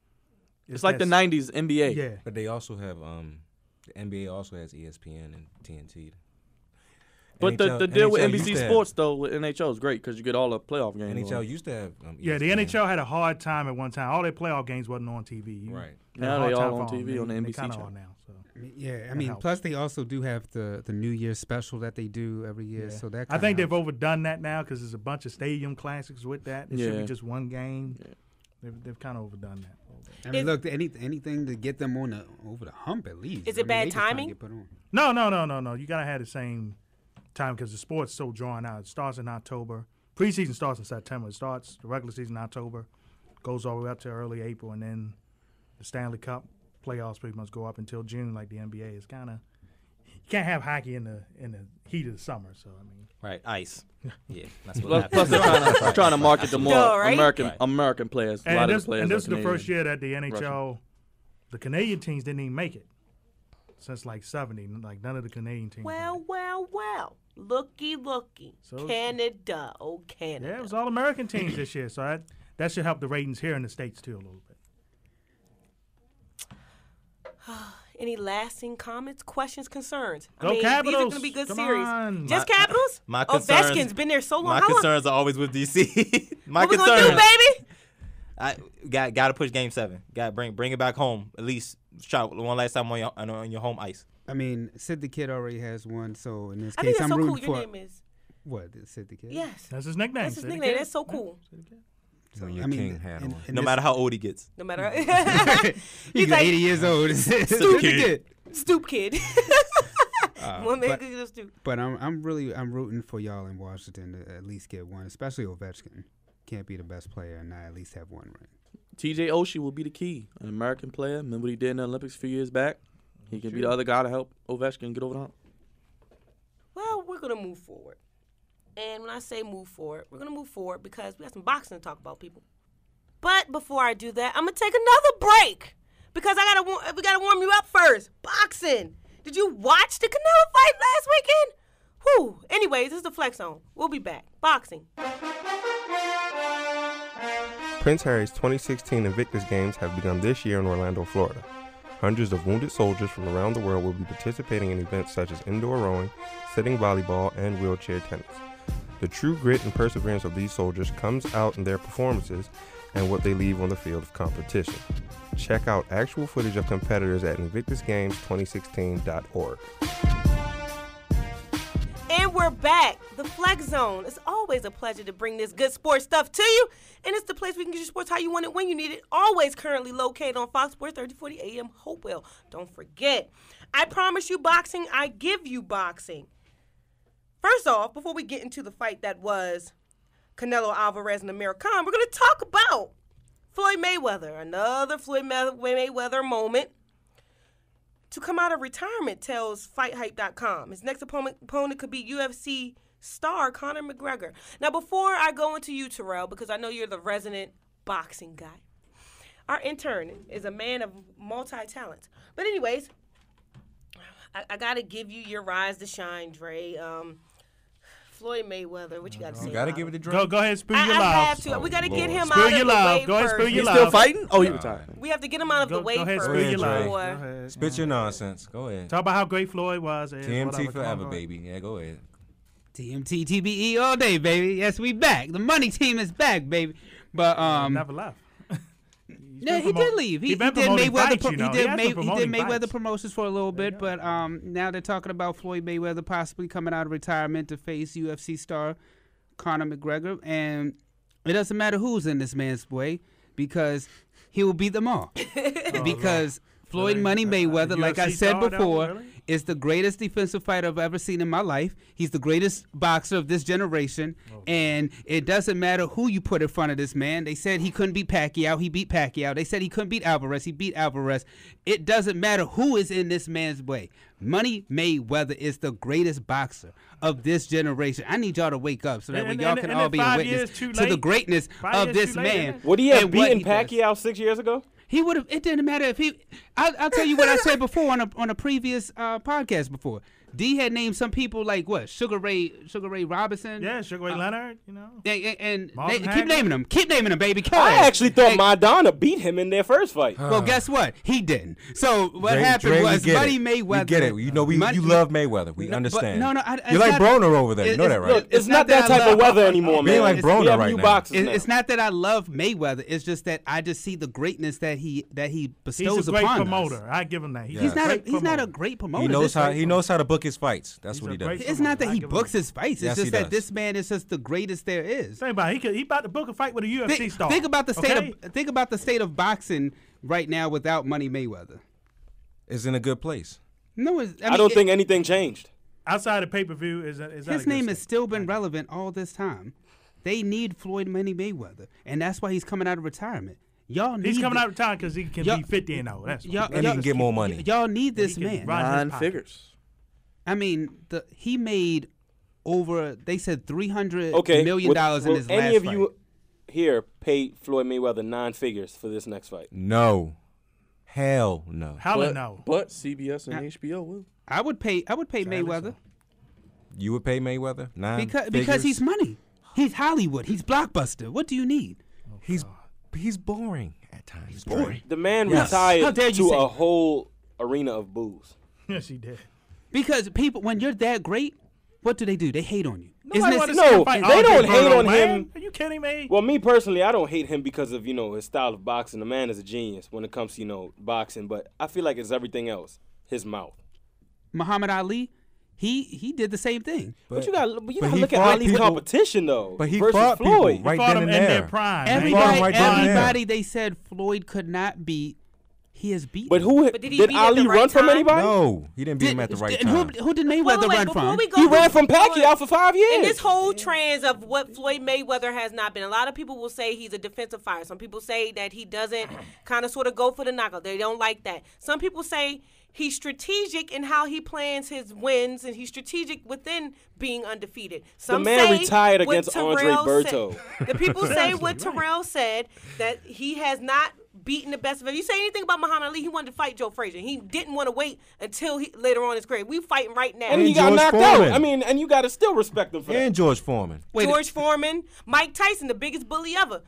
It's like the 90s NBA. Yeah. But they also have the NBA also has ESPN and TNT. But the deal with NBC Sports, though, with NHL is great because you get all the playoff games. NHL used to have the NHL had a hard time at one time. All their playoff games wasn't on TV. Right. Now they all on TV on the NBC channel. channel. Now, so. Yeah, I mean, plus they also do have the New Year's special that they do every year. Yeah. So that I think they've overdone that now because there's a bunch of stadium classics with that. It should be just one game. Yeah. They've kind of overdone that. I mean, look, anything to get them over the hump at least. Is it bad timing? No. You gotta have the same time because the sport's so drawn out. It starts in October. Preseason starts in September. It starts the regular season in October, goes all the way up to early April, and then the Stanley Cup playoffs pretty much go up until June, like the NBA. It's kind of you can't have hockey in the heat of the summer. So I mean, right, ice. Yeah, that's what plus they're trying to market the more American players. And a lot this, of the players. And this is the Canadian, first year that the NHL, Russian. The Canadian teams didn't even make it since like '70. Like none of the Canadian teams. Well. Looky. So, Canada, Canada. Yeah, it was all American teams this year. So that should help the ratings here in the States too a little bit. Any lasting comments, questions, concerns? Go these Capitals. are going to be good Come series. on. Just Capitals? My concerns, Ovechkin's been there so long. My concerns are always with DC. What we going to do, baby? I got to push Game 7. Got to bring it back home. At least try one last time on your home ice. I mean, Sid the Kid already has one, so in this I case, think that's I'm so rooting cool. for. Your name is? What, Sid the Kid? Yes. That's his nickname. That's his nickname. That's so cool. So your king hat on. No matter how old he gets. No matter. He's like 80 years old. Stoop kid. One man could just stoop. But I'm rooting for y'all in Washington to at least get one, especially Ovechkin. Can't be the best player and not at least have one ring. TJ Oshie will be the key. An American player. Remember what he did in the Olympics a few years back? He can be the other guy to help Ovechkin get over the hump. Well, we're going to move forward. And when I say move forward, we're going to move forward because we got some boxing to talk about, people. But before I do that, I'm going to take another break because we got to warm you up first. Boxing. Did you watch the Canelo fight last weekend? Whew. Anyways, this is the Flex Zone. We'll be back. Boxing. Prince Harry's 2016 Invictus Games have begun this year in Orlando, Florida. Hundreds of wounded soldiers from around the world will be participating in events such as indoor rowing, sitting volleyball, and wheelchair tennis. The true grit and perseverance of these soldiers comes out in their performances and what they leave on the field of competition. Check out actual footage of competitors at InvictusGames2016.org. And we're back. the Flex Zone. It's always a pleasure to bring this good sports stuff to you, and it's the place where you can get your sports how you want it, when you need it. Always currently located on Fox Sports 3040 AM Hopewell. Don't forget, I promise you boxing, I give you boxing. First off, before we get into the fight that was Canelo Alvarez and Amir, we're going to talk about Floyd Mayweather, another Floyd Mayweather moment. To come out of retirement, tells FightHype.com. His next opponent could be UFC star Conor McGregor. Now, before I go into you, Terrell, because I know you're the resident boxing guy, our intern is a man of multi-talents. But anyways, I got to give you your rise to shine, Dre. Floyd Mayweather, what you got to say? You got to give it a drink. Go ahead, spill your love. I have to. We got to get him Spill out your of the love. way Go ahead, first. spill your He's love. still fighting? Oh, he retired. We have to get him out of the way Go ahead, first. spill your love. before- Go ahead. Spit your nonsense. Go ahead. Talk about how great Floyd was. TMT forever, baby. Yeah, go ahead. TMT, TBE all day, baby. Yes, we back. The money team is back, baby. But Never left. yeah, he did leave. He did promoting Mayweather. fights, you know. He did promoting Mayweather fights. promotions for a little bit, but now they're talking about Floyd Mayweather possibly coming out of retirement to face UFC star Conor McGregor, and it doesn't matter who's in this man's way because he will beat them all. Because Floyd Money Mayweather, like I said before, is the greatest defensive fighter I've ever seen in my life. He's the greatest boxer of this generation, and it doesn't matter who you put in front of this man. They said he couldn't beat Pacquiao. He beat Pacquiao. They said he couldn't beat Alvarez. He beat Alvarez. It doesn't matter who is in this man's way. Money Mayweather is the greatest boxer of this generation. I need y'all to wake up so that way y'all can all be a witness to the greatness of this man. Would he have and what beaten he does. Pacquiao 6 years ago? He would have. It didn't matter if he. I'll tell you what I said before on a previous podcast before. D had named some people like what Sugar Ray Robinson. Yeah, Sugar Ray Leonard. You know. And Marvin keep Hagler. naming them. Keep naming them, baby. Go I ahead. actually thought Hey, Madonna beat him in their first fight. Well, guess what? He didn't. So what Dre, happened Dre, was we get Money it. Mayweather. We get it. You know, you love Mayweather. We understand. No, You're like Broner over there. You know that, right? Look, it's not that type of weather anymore, man. Being like Broner we have right new now. boxers now. It's not that I love Mayweather. It's just that I just see the greatness that he bestows He's a great upon promoter. us. I give him that. He's not a great promoter. He knows how to book his fights. That's He's what he a does. great It's not that I he give him books that. his fights. It's Yes, he just that does. this man is just the greatest there is. Think about it. He about to book a fight with a UFC star. Think about the state okay? think about the state of boxing right now without Money Mayweather. Is in a good place. No, I don't think anything changed. outside of pay-per-view is that his name has still been relevant all this time. They need Floyd Money Mayweather, and that's why he's coming out of retirement. Y'all need He's coming out of town because he can be 50 and 0. That's y'all- And he can get more money. Y'all need this He can man. run his 9 pocket. figures. I mean, he made over. They said $300 Okay, million in his last any of fight. you here pay Floyd Mayweather 9 figures for this next fight? No. Hell no. Hell no. But CBS and HBO will. I would pay Mayweather You would pay Mayweather because figures? he's money. He's Hollywood. He's blockbuster. What do you need? He's boring at times. Boring. The man Yes. How dare retired you to say a that? whole arena of booze. Yes, he did. Because people, when you're that great, what do? They hate on you. Nobody wanna see no, him fight they Andre don't hate Berto, on man. him. Are you kidding me? Well, me personally, I don't hate him because of, his style of boxing. The man is a genius when it comes to, boxing. But I feel like it's everything else. His mouth. Muhammad Ali, he did the same thing. But you got to he look at fought Ali's people- competition, though. But he versus fought people Floyd. right Fought then him and in there. their prime. man. Everybody they said Floyd could not beat. He has beaten. But who But did he did beat at Ali the right run from time? anybody? No, he didn't beat him at the right and time. who did Mayweather run before from? we go He to- ran from Pacquiao for 5 years. In this whole trans of what Floyd Mayweather has not been, a lot of people will say he's a defensive fighter. Some people say that he doesn't kind of sort of go for the knockout. They don't like that. Some people say he's strategic in how he plans his wins, and he's strategic within being undefeated. Some man say retired what against Andre Terrell Berto. said- The people say what Terrell said, that he has not beaten the best of him. You say anything about Muhammad Ali, he wanted to fight Joe Frazier. He didn't want to wait until later on in his career. We fighting right now. And he And got George knocked Foreman. out. I mean, and you got to still respect him for that. And George Foreman. George Foreman, Mike Tyson, the biggest bully ever.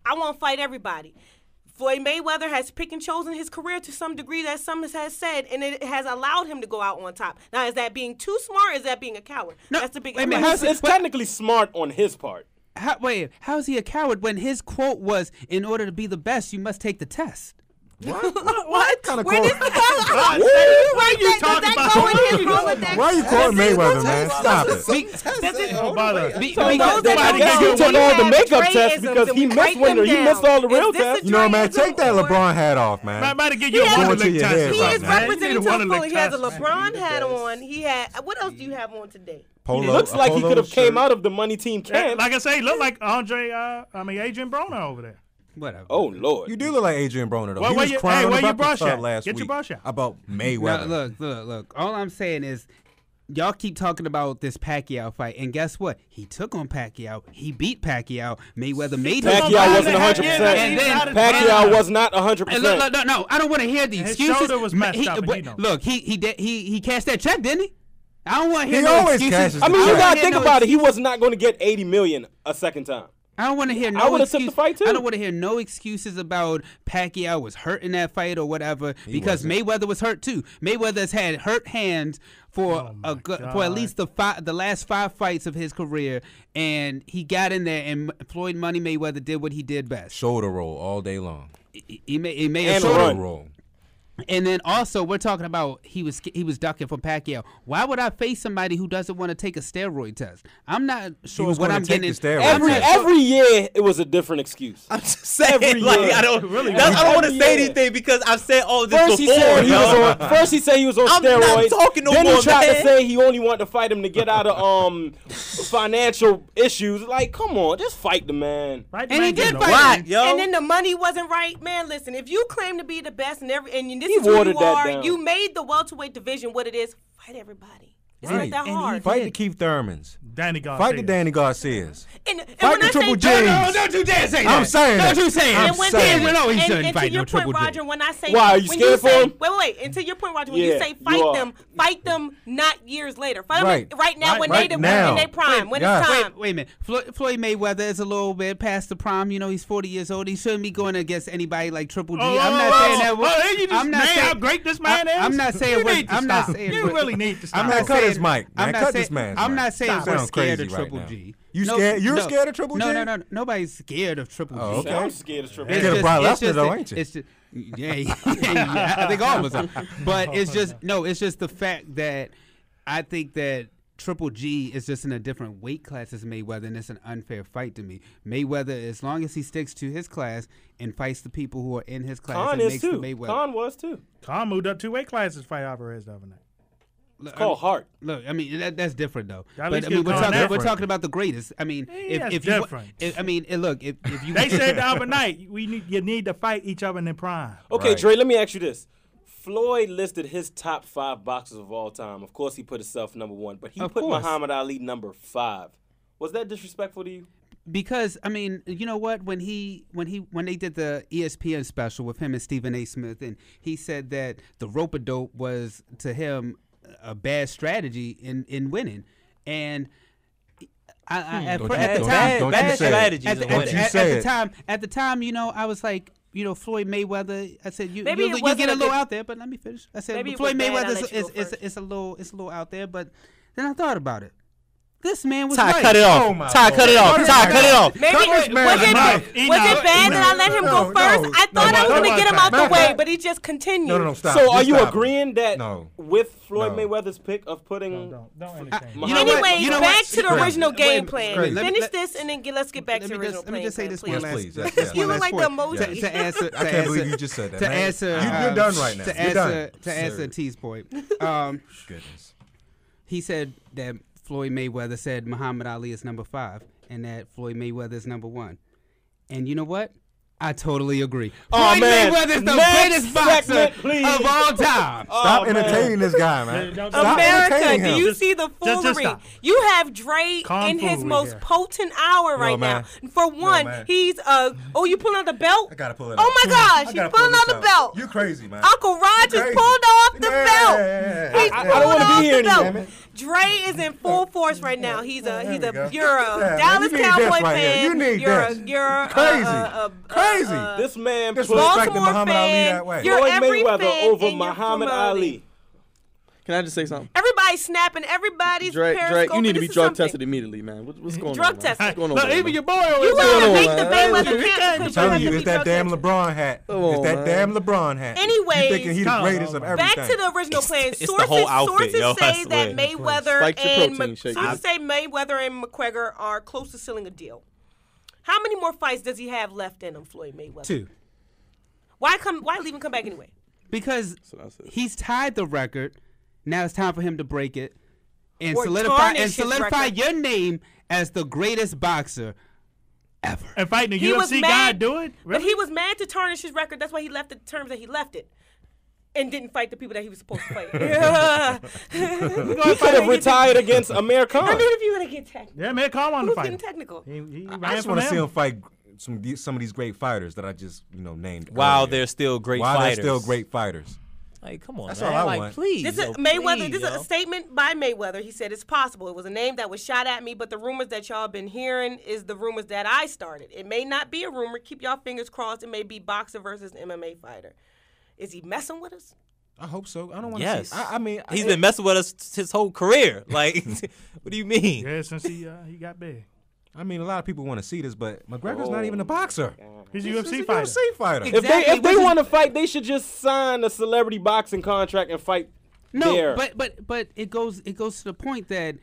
I want to fight everybody. Floyd Mayweather has picked and chosen his career to some degree, that some has said, and it has allowed him to go out on top. Now, is that being too smart or is that being a coward? No, That's the big wait a minute, question. It's technically smart on his part. How is he a coward when his quote was, "In order to be the best, you must take the test"? What kind of Where quote? this go? Why you talking about? Go in his Rolodex? Why are you quoting Mayweather, man? Stop it. He took all the makeup tests because he missed winter. He missed all the real tests. You know, man, take that LeBron hat off, man. I'm about to give you a Wonderlic test. He is man. representing You need a to the full. Wonderlic He has a test. LeBron hat on. He had. What else do you have on today? He looks like he could have came out of the money team camp. Like I say, he look like Adrian Broner over there. Whatever. Oh Lord, You do look like Adrian Broner, though. Well, He where was you- crying hey, on where the your brush Breakfast Club at? last Get your week brush out. about Now, Mayweather. look. All I'm saying is, y'all keep talking about this Pacquiao fight, and guess what? He took on Pacquiao. He beat Pacquiao. Mayweather made him. Pacquiao wasn't 100%. And then Pacquiao was not And 100%. look, no, I don't want to hear the His excuses. shoulder was messed up, and but you know. look, he cashed that check, didn't he? I don't want to hear He no always excuses. cashes I mean, the you check. gotta think about it. He was not going to get $80 million a second time. I don't want to hear no I would've took the excuses. fight, too. I don't want to hear no excuses about Pacquiao was hurt in that fight or whatever, because Mayweather was hurt too. Mayweather's had hurt hands for for at least the last 5 fights of his career, and he got in there, and Floyd Money Mayweather did what he did best. Shoulder roll all day long. He made a And shoulder run. roll. And then also we're talking about he was ducking from Pacquiao. Why would I face somebody who doesn't want to take a steroid test? I'm not sure was what gonna I'm take getting. the steroid I'm test. not sure- Every year, it was a different excuse. I'm just saying, Every like, year. I don't Really? I don't want to Every say year. anything because I've said all this First he before. said he yo. was on. First he said he was on I'm not steroids. talking no then more, he tried man. to say he only wanted to fight him to get out of financial issues. Like, come on, just fight the man. Right, And he man, did you know. fight Why, him. yo? And then the money wasn't right, man. Listen, if you claim to be the best and this He is who watered you that are, down. you made the welterweight division what it is. Fight everybody. It's Right. not that And he hard. Fight the Keith Thurmans. Danny Garcia. Fight the Danny Garcias. And Fight when the I Triple say J. No, don't you dare say that. I'm saying Don't that. you say I'm it. And when saying He that. shouldn't and fight to your no point, Triple J. Roger, when I say Why, are you when scared for say, him? Wait. And to your point, Roger, when you Yeah, say you fight are. fight them not years later. Fight Right. them right now when Right they now. in their prime, when Yes. it's time. Wait a minute. Floyd Mayweather is a little bit past the prime. You know, he's 40 years old. He shouldn't be going against anybody like Triple G. I'm not saying that. You just I'm not saying saying how great this man is. I'm not saying You what. need to I'm not stop. saying. You what- really need to stop. I'm not cut saying his mic, I'm man. not Cut saying, this man's I'm mic. not saying Stop. we're Sounds scared crazy of right Triple now. G. You scared? You're scared of Triple G? No. Nobody's scared of Triple G. Oh, okay. I'm scared of Triple It's Scared of J. Brock it's Lesnar, though, that- ain't you? It's just, yeah, I think all of us are. But it's just it's just the fact that I think that Triple G is just in a different weight class as Mayweather, and it's an unfair fight to me. Mayweather, as long as he sticks to his class and fights the people who are in his class, Khan and is makes too. the Mayweather. Khan was too. Khan moved up 2 weight classes to fight Alvarez the other night. It's called heart. Look, I mean that's different though. At But least I mean, give Khan we're different. talking about the greatest. I mean, that's if you, different. I mean, look, if you They said the other night, you need to fight each other in their prime. Okay, Right. Dre, let me ask you this. Floyd listed his top 5 boxers of all time. Of course, he put himself number 1, but he Of put course. Muhammad Ali number 5. Was that disrespectful to you? Because I mean, you know what? When they did the ESPN special with him and Stephen A. Smith, and he said that the rope-a-dope was to him a bad strategy in winning, and at Don't the you- time, don't you bad say it. strategies at the, is Don't what you it is. say at it. the time, you know, I was like, you know, Floyd Mayweather. I said you Maybe it you wasn't get a a little good- out there, but let me finish. I said Maybe it Floyd was bad, I'll Mayweather let you go first. is a little out there, but then I thought about it. This man was Ty, right. cut it Oh, off. my Ty, cut it off. Lord. Ty, cut it off. Maybe Cut this man was it mouth. was it bad that I let him go No, first? no, I thought no, I was no, gonna no, get him no, out the no, way, no. but he just continued. No, stop. So are Just you stop it. agreeing that No. with Floyd No. Mayweather's pick of putting... Don't entertain. You know what? Anyways, You know back what? to the Wait, original wait, game wait, plan. wait, let me- Finish let- this and then let's get back to the original Let me plan. just say this please. one Yes, last. please. Yes, this yes. You one look last like the point. emoji. To answer. I can't believe you just said that, To man. answer. You're done right now. To You're done. answer T's point. Goodness. He said that Floyd Mayweather said Muhammad Ali is number 5 and that Floyd Mayweather is number 1. And you know what? I totally agree. Oh, Floyd man. Mayweather is the Next greatest boxer segment, please. of all time. Stop Oh, man. entertaining this guy, man. Don't- Stop America, entertaining do him. you see the just foolery? stop. You have Dre Calm in his foolery most here. potent hour right now. man. For one, man. he's oh, you pulling out the belt? I gotta pull it Oh out. my gosh, I he's gotta pull pulling out this the belt. You crazy, man. Uncle Rod just crazy. pulled off the Yeah. belt. He's I pulling don't wanna be off here the anymore. belt. Dre is in full force right now. He's a we go. you're a Yeah, man, Dallas you need Cowboy this right here. fan. You need you're this. you're Crazy. Crazy. This man put Disrespecting Baltimore Muhammad Ali fan. that way. You're Floyd every Mayweather fan over and you're Muhammad promoting. Ali. Can I just say something? Everybody's snapping. Everybody's Drake, periscoping. you need to be This is drug something. tested immediately, man. What's going Drug on? tested. What's going on? Look, man? even your boy over You there. want to on, make man? the Mayweather camp? I'm telling you, it's that damn LeBron hat. Come on, It's that man. damn LeBron hat. Anyways, you thinking he the come greatest on, of man. everything? Back to the original plan. It's the Sources, whole outfit, sources yo, I say swear. that Mayweather Spike your and protein shake. sources say Mayweather and McGregor are close to sealing a deal. How many more fights does he have left in him, Floyd Mayweather? 2. Why leave him come back anyway? Because So that's it. he's tied the record. Now it's time for him to break it and Or solidify tarnish his solidify record. your name as the greatest boxer ever. And fighting a He was UFC guy mad, do it? but Really? he was mad to tarnish his record. That's why he left it the terms that he left it, and didn't fight the people that he was supposed to fight. He could have retired against Amir Khan. I mean, if you want to get technical, Yeah, man, Khan wanted to who's fight. getting technical? He I ran just from want to see him. him fight some of these great fighters that I just named. While earlier. they're still great While fighters. they're still great fighters. Like, come on, That's man. all I like, want. Please, This is yo, Mayweather. please, This is yo. a statement by Mayweather. He said it's possible. It was a name that was shot at me, but the rumors that y'all been hearing is the rumors that I started. It may not be a rumor. Keep y'all fingers crossed. It may be boxer versus MMA fighter. Is he messing with us? I hope so. I don't want to Yes. see. I mean, He's been messing with us his whole career. Like, what do you mean? Yeah, since he got big. I mean, a lot of people want to see this, but McGregor's not even a boxer. He's a He's UFC a fighter. UFC fighter. Exactly. If they want to fight, they should just sign a celebrity boxing contract and fight there. No, but it goes to the point that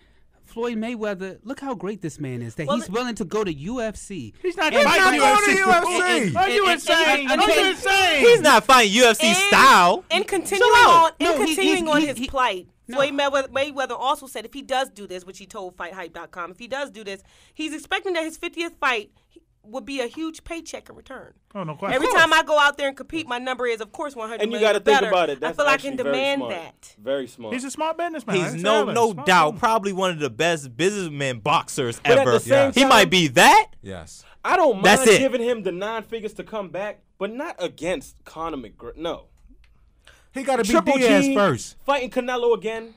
Floyd Mayweather, look how great this man is. That Well, he's willing to go to UFC. He's not And- fighting not UFC. going to UFC. Are you and- insane? and- Are you and- insane? He's not fighting UFC style. And continuing Chill out. on, No, continuing on his he- plight. no. Floyd Mayweather also said if he does do this, which he told FightHype.com, if he does do this, he's expecting that his 50th fight would be a huge paycheck in return. Oh, no question. Every time I go out there and compete, my number is, of course, 100 And you million got to or think better. about it. I That's feel I actually can very demand smart. that. Very smart. He's a smart businessman. He's I didn't no say that. no Smart doubt businessman. probably one of the best businessmen boxers But at ever. the same He time- might be that. Yes. I don't mind That's it. giving him the 9 figures to come back, but not against Conor McGregor. No. He got to beat Triple Diaz G first. fighting Canelo again.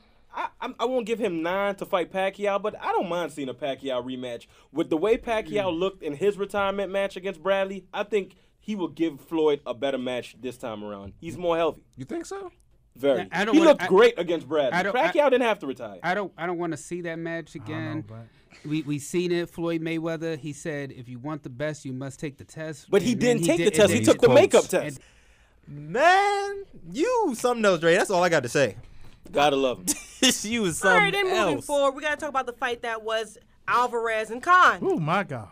I won't give him 9 to fight Pacquiao, but I don't mind seeing a Pacquiao rematch. With the way Pacquiao looked in his retirement match against Bradley, I think he will give Floyd a better match this time around. He's more healthy. You think so? Very. I don't He wanna- looked great against Bradley. I don't- Pacquiao didn't have to retire. I don't want to see that match I don't know, again. but We seen it. Floyd Mayweather. He said, "If you want the best, you must take the test." But he And then didn't take the did- test. and He then took the quotes. makeup test. Man, you something else, Dre. That's all I got to say. Gotta love him. You was All something right, then moving else. forward, we got to talk about the fight that was Alvarez and Khan. oh my God.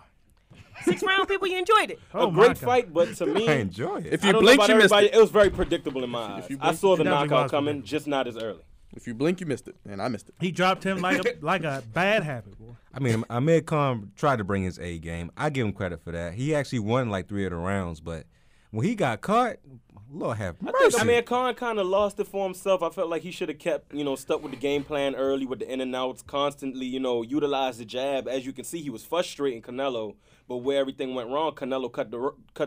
6-round people, you enjoyed it. Oh A my great God. fight, but to me, I enjoy it. If I you don't know blink, about you missed everybody. it. It was very predictable in my eyes. you I blink, saw the it definitely knockout was coming, predictable. just not as early. If you blink, you missed it, and I missed it. He dropped him like a bad habit, boy. I mean, Amir Khan tried to bring his A game. I give him credit for that. He actually won like 3 of the rounds, but when he got caught, Lord have I mercy. think Amir Khan kind of lost it for himself. I felt like he should have kept, stuck with the game plan early with the in and outs, constantly, utilize the jab. As you can see, he was frustrating Canelo, but where everything went wrong, Canelo cut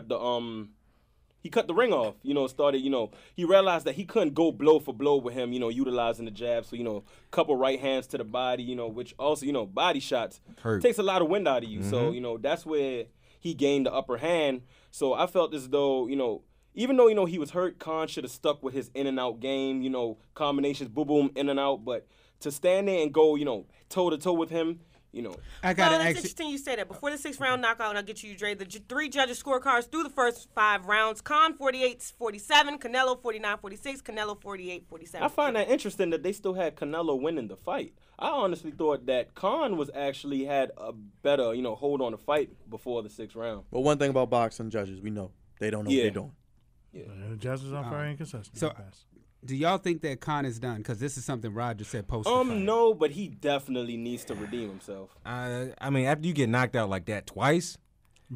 the ring off. He realized that he couldn't go blow for blow with him, utilizing the jab. So, couple right hands to the body, which also, body shots Hurt. takes a lot of wind out of you. So, that's where he gained the upper hand. So I felt as though, even though, he was hurt, Khan should have stuck with his in and out game, combinations, boom, boom, in and out. But to stand there and go, toe to toe with him, I got Well, to that's ask you. interesting you say that. Before the 6-round knockout, and I'll get you, Dre, the 3 judges' scorecards through the first 5 rounds. Khan 48-47, Canelo 49-46, Canelo 48-47. I find that interesting that they still had Canelo winning the fight. I honestly thought that Khan was actually had a better, hold on the fight before the 6th round. But one thing about boxing judges, we know they don't know Yeah. what they're doing. The judges are very inconsistent. So- Do y'all think that Khan is done? Because this is something Roger said post the fight. No, but he definitely needs to redeem himself. I mean, after you get knocked out like that twice,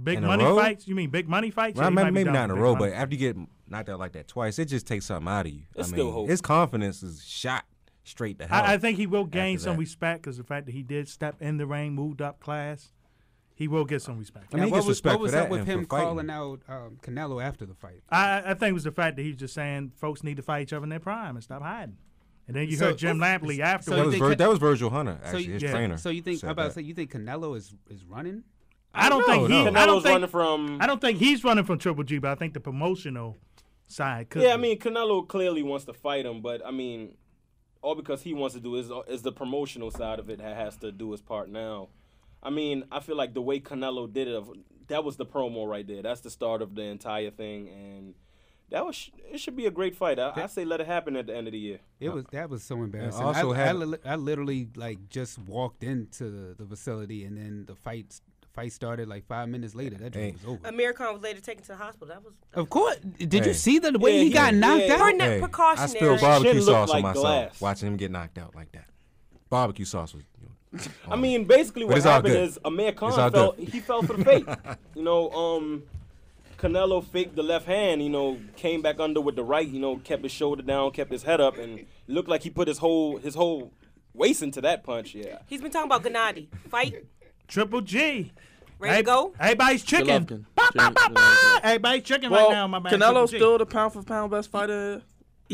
big in a money row? fights? You mean big money fights? well, Yeah, he might be maybe done not in for a big row, money but after you get knocked out like that twice, it just takes something out of you. It's I still mean, hope. his confidence is shot straight to hell. I think he will gain after some that. respect because the fact that he did step in the ring, moved up class, he will get some respect. I mean, he what gets was, respect what was for up that with and him for fighting. calling out Canelo after the fight? I think it was the fact that he was just saying folks need to fight each other in their prime and stop hiding. And then you So- heard Jim Lampley so afterwards. that, was think that was Virgil Hunter, actually, you- his yeah. trainer. So you think said I'm about to that. say you think Canelo is running? I don't think he. no. I don't Canelo's think. running from. I don't think he's running from Triple G, but I think the promotional side could. Yeah, I be. mean, Canelo clearly wants to fight him, but I mean, all because he wants to do is the promotional side of it that has to do his part now. I mean, I feel like the way Canelo did it, that was the promo right there. That's the start of the entire thing, and it should be a great fight. I say let it happen at the end of the year. That was so embarrassing. also I literally just walked into the facility, and then the fight started like 5 minutes later. That joke was over. Amir Khan was later taken to the hospital. That was Of course. Did you see the way he got knocked out? Precautionary. I spilled barbecue Shit sauce looked on like myself glass. watching him get knocked out like that. Barbecue sauce was. I mean, basically what it's all happened good. is Amir Khan It's all fell. good. He fell for the fake. Canelo faked the left hand. Came back under with the right. Kept his shoulder down, kept his head up, and looked like he put his whole waist into that punch. Yeah. He's been talking about Gennady. Fight. Triple G. Ready to go? Everybody's chicken. Golovkin. Everybody's chicken Well, right now, my man. Canelo's Triple G. still the pound for pound best fighter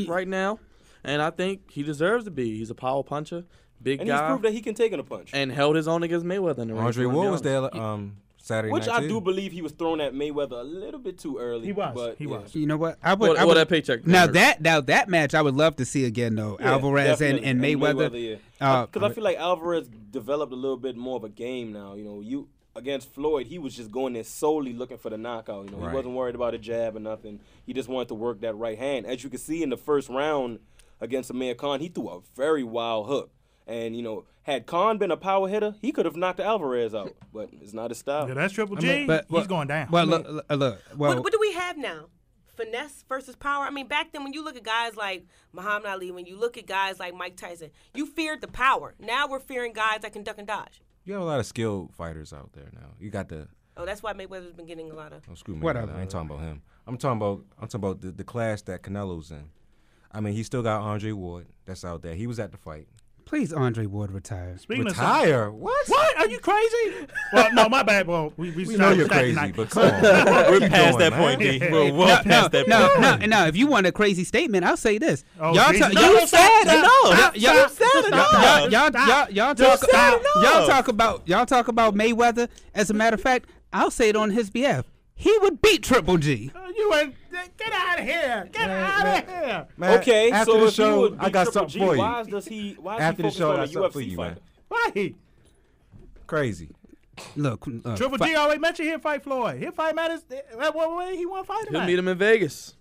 right now, and I think he deserves to be. He's a power puncher, big And he's guy, proved that he can take in a punch. and held his own against Mayweather in the ring. Andre if you wanna Ward be was honest. there Saturday Which night I too. do believe he was thrown at Mayweather a little bit too early. He was. But, He yeah. was. You know what? Well, that paycheck. Now didn't hurt. that match I would love to see again though. Yeah, Alvarez and definitely. Mayweather. Yeah. Because I feel like Alvarez developed a little bit more of a game now. You against Floyd, he was just going there solely looking for the knockout. He Right. wasn't worried about a jab or nothing. He just wanted to work that right hand. As you can see in the first round against Amir Khan, he threw a very wild hook. And, had Khan been a power hitter, he could have knocked Alvarez out. But it's not his style. Yeah, that's Triple G. but- He's going down. Well, look. Well, What do we have now? Finesse versus power. I mean, back then when you look at guys like Muhammad Ali, when you look at guys like Mike Tyson, you feared the power. Now we're fearing guys that can duck and dodge. You have a lot of skilled fighters out there now. You got the. Oh, that's why Mayweather's been getting a lot of. Oh, screw me. Whatever. I ain't talking about him. I'm talking about the class that Canelo's in. I mean, he still got Andre Ward that's out there. He was at the fight. please, Andre Ward, retire. Speaking Retire? What? What? Are you crazy? Well, no, my bad. Well, we know you're crazy, but come on. We're past that point, D. We're well past that point. No. If you want a crazy statement, I'll say this. Oh, Y'all Jesus. talk. No, You said stop, it. stop, stop. Y'all talk about Mayweather. As a matter of fact, I'll say it on his behalf. He would beat Triple G. You ain't get out of here. Get out of here. Man, Okay, after so the if show, you would I beat got Triple something G, for you. why is he After the focused show, I on got a something for UFC you, fighter? man. Why? Crazy. Look, Triple G always mentioned he'll fight Floyd. He'll fight Mattis. What way he want to fight him He'll at? meet him in Vegas.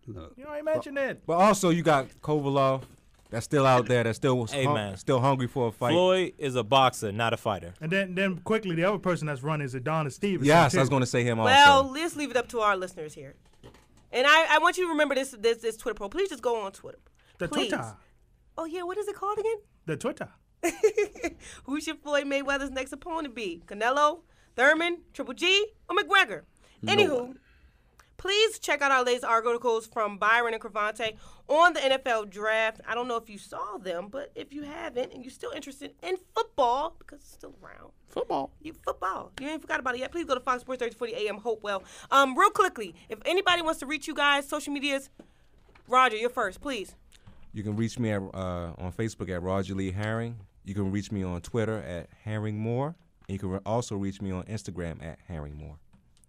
You already mentioned it. But also, you got Kovalov that's still out there, that's still Hey, man. still hungry for a fight. Floyd is a boxer, not a fighter. And then quickly, the other person that's running is Adonis Stevenson. Yes, too. I was going to say him Well, also. let's leave it up to our listeners here. And I want you to remember this Twitter poll. Please just go on Twitter. The Please. Twitter. Oh, yeah, what is it called again? The Twitter. Who should Floyd Mayweather's next opponent be? Canelo, Thurman, Triple G, or McGregor? Anywho, please check out our latest articles from Byron and Cravante on the NFL draft. I don't know if you saw them, but if you haven't and you're still interested in football, because it's still around. Football. You ain't forgot about it yet. Please go to Fox Sports 3040 AM Hopewell. Real quickly, if anybody wants to reach you guys, social medias, Roger, you're first, please. You can reach me at, on Facebook at Roger Lee Herring. You can reach me on Twitter at Herringmore. And you can also reach me on Instagram at Herringmore.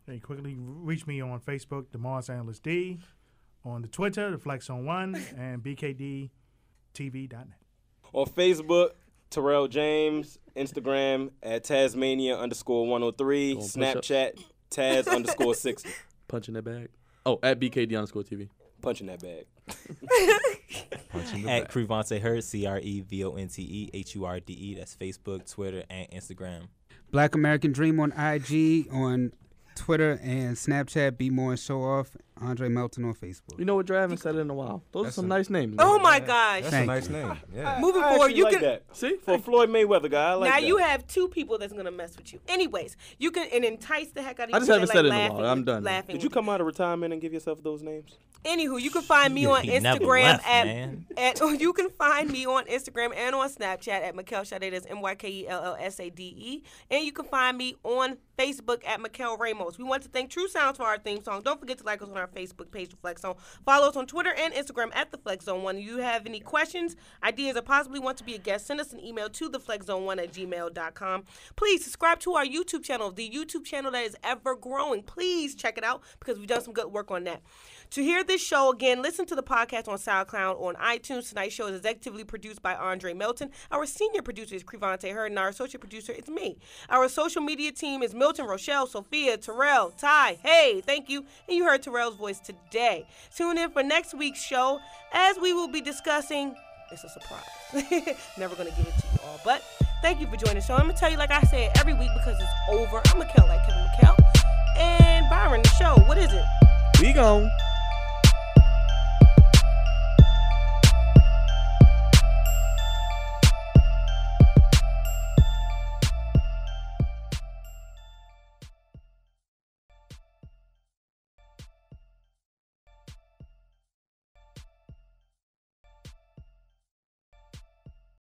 Hey, quickly reach me on Facebook, the Mars Analyst D, on the Twitter, the Flex on One, and BKDTV.net. On Facebook, Terrell James. Instagram at Tasmania_103. push Snapchat, Taz_60. Punching that bag. Oh, at BKD_TV. Punching that bag. At Crevante Hurd, CREVONTEHURDE. That's Facebook, Twitter, and Instagram. Black American Dream on IG, on Twitter and Snapchat. Be More and Show Off. Andre Melton on Facebook. You know what, Dre? I haven't said it in a while. Those are some nice names. Oh, my gosh. That's Thank a nice you. name. Yeah. Moving I forward, actually you like can... that. See? For Floyd Mayweather guy, I like now that. you have two people that's gonna mess with you. Anyways, you can entice the heck out of you. I just haven't said it in a while. I'm done. Laughing. Did you come out of retirement and give yourself those names? Anywho, you can find me on He never Instagram left, at man. you can find me on Instagram and on Snapchat at Mikel Sade. That's MYKELLSADE. And you can find me on Facebook at Mikel Ramos. We want to thank True Sounds for our theme song. Don't forget to like us on our our Facebook page, The Flex Zone. Follow us on Twitter and Instagram at The Flex Zone 1. If you have any questions, ideas, or possibly want to be a guest, send us an email to theflexzone1@gmail.com. Please subscribe to our YouTube channel, the YouTube channel that is ever growing. Please check it out because we've done some good work on that. To hear this show again, listen to the podcast on SoundCloud, on iTunes. Tonight's show is executively produced by Andre Melton. Our senior producer is Crevante Hurd, and our associate producer is me. Our social media team is Milton, Rochelle, Sophia, Terrell, Ty. Hey, thank you. And you heard Terrell's voice today. Tune in for next week's show as we will be discussing. It's a surprise. Never going to give it to you all. But thank you for joining the show. I'm going to tell you like I say it every week because it's over. I'm Mikkel like Kevin McKell. And Byron, the show, what is it? We gone.